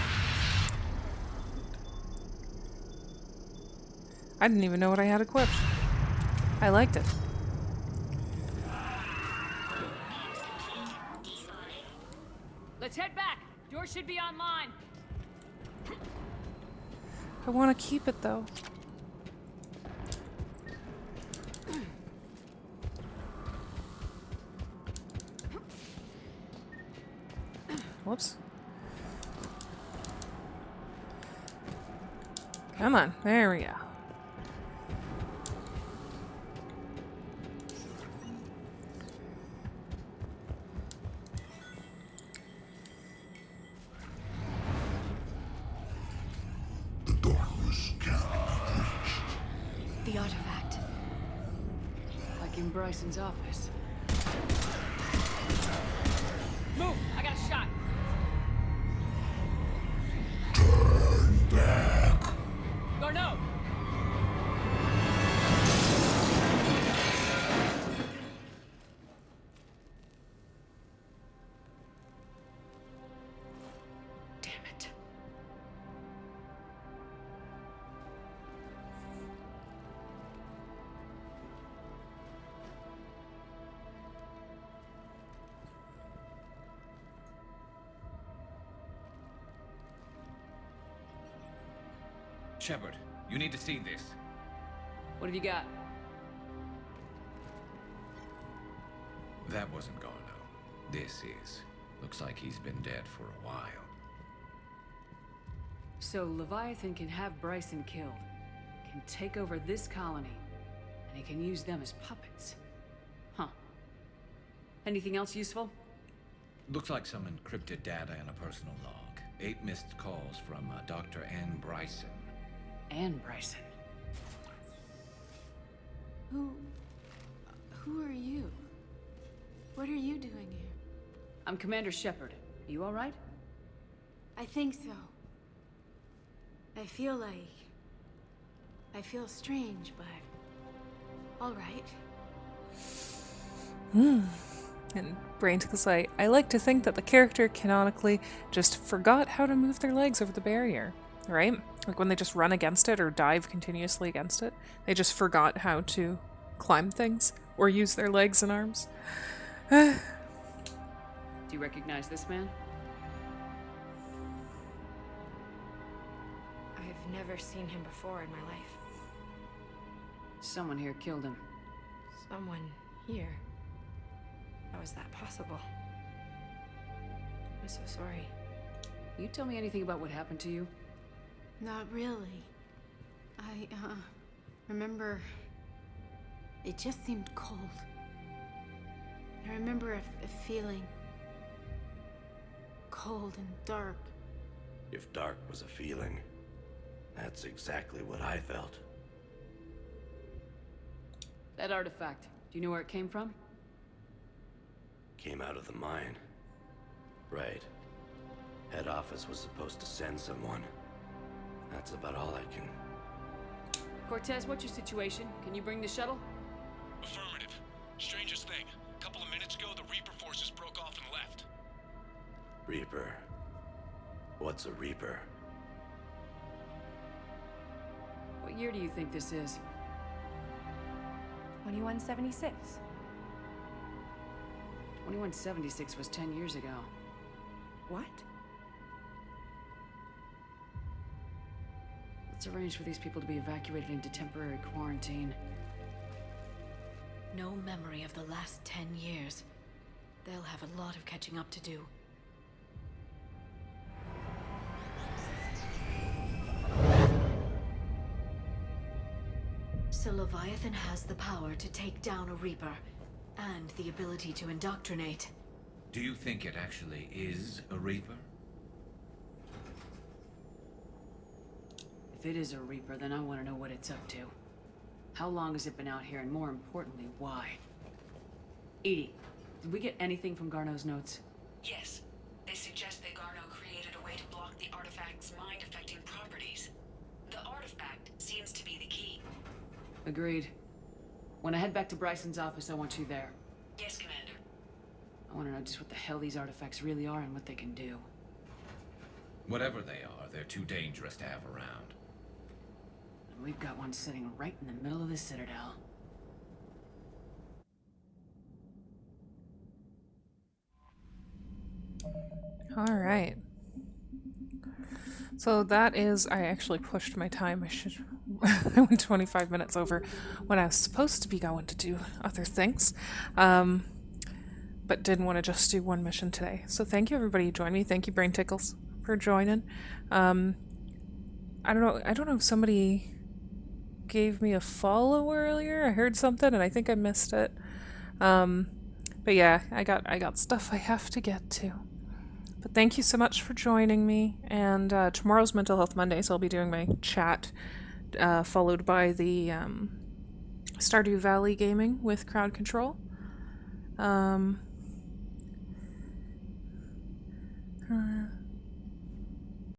I didn't even know what I had equipped. I liked it. Let's head back. Yours should be online. I want to keep it though. Whoops. Come on, there we go. The darkness can't be reached. The artifact. Like in Bryson's office. Move! I got a shot! Turn back. Garneau! Damn it. Shepard, you need to see this. What have you got? That wasn't Garno. This is. Looks like he's been dead for a while. So Leviathan can have Bryson killed, can take over this colony, and he can use them as puppets. Huh. Anything else useful? Looks like some encrypted data and a personal log. 8 missed calls from Dr. Ann Bryson. Ann Bryson? Who are you? What are you doing here? I'm Commander Shepard. You all right? I think so. I feel strange, but all right. And Brain tickles I like to think that the character canonically just forgot how to move their legs over the barrier, right? Like when they just run against it or dive continuously against it, they just forgot how to climb things or use their legs and arms. Do you recognize this man? I've never seen him before in my life. Someone here killed him. Someone here? How is that possible? I'm so sorry. You tell me anything about what happened to you? Not really. I, remember... It just seemed cold. I remember a feeling... cold and dark. If dark was a feeling, that's exactly what I felt. That artifact, do you know where it came from? Came out of the mine. Right. Head office was supposed to send someone. That's about all I can... Cortez, what's your situation? Can you bring the shuttle? Affirmative. Strangest thing. A couple of minutes ago, the Reaper forces broke off and left. Reaper. What's a Reaper? What year do you think this is? 2176. 2176 was 10 years ago. What? Let's arrange for these people to be evacuated into temporary quarantine. No memory of the last 10 years. They'll have a lot of catching up to do. So Leviathan has the power to take down a Reaper, and the ability to indoctrinate. Do you think it actually is a Reaper? If it is a Reaper, then I want to know what it's up to. How long has it been out here, and more importantly, why? Edie, did we get anything from Garno's notes? Yes. They suggest that Garno created a way to block the artifact's mind-affecting properties. The artifact seems to be the key. Agreed. When I head back to Bryson's office, I want you there. Yes, Commander. I want to know just what the hell these artifacts really are and what they can do. Whatever they are, they're too dangerous to have around. And we've got one sitting right in the middle of the Citadel. All right. So that is, I actually pushed my time. I went 25 minutes over when I was supposed to be going to do other things. But didn't want to just do one mission today. So thank you everybody who joined me. Thank you Brain Tickles for joining. I don't know if somebody gave me a follow earlier. I heard something and I think I missed it. But yeah, I got stuff I have to get to. But thank you so much for joining me, and tomorrow's Mental Health Monday, so I'll be doing my chat, followed by the Stardew Valley gaming with Crowd Control.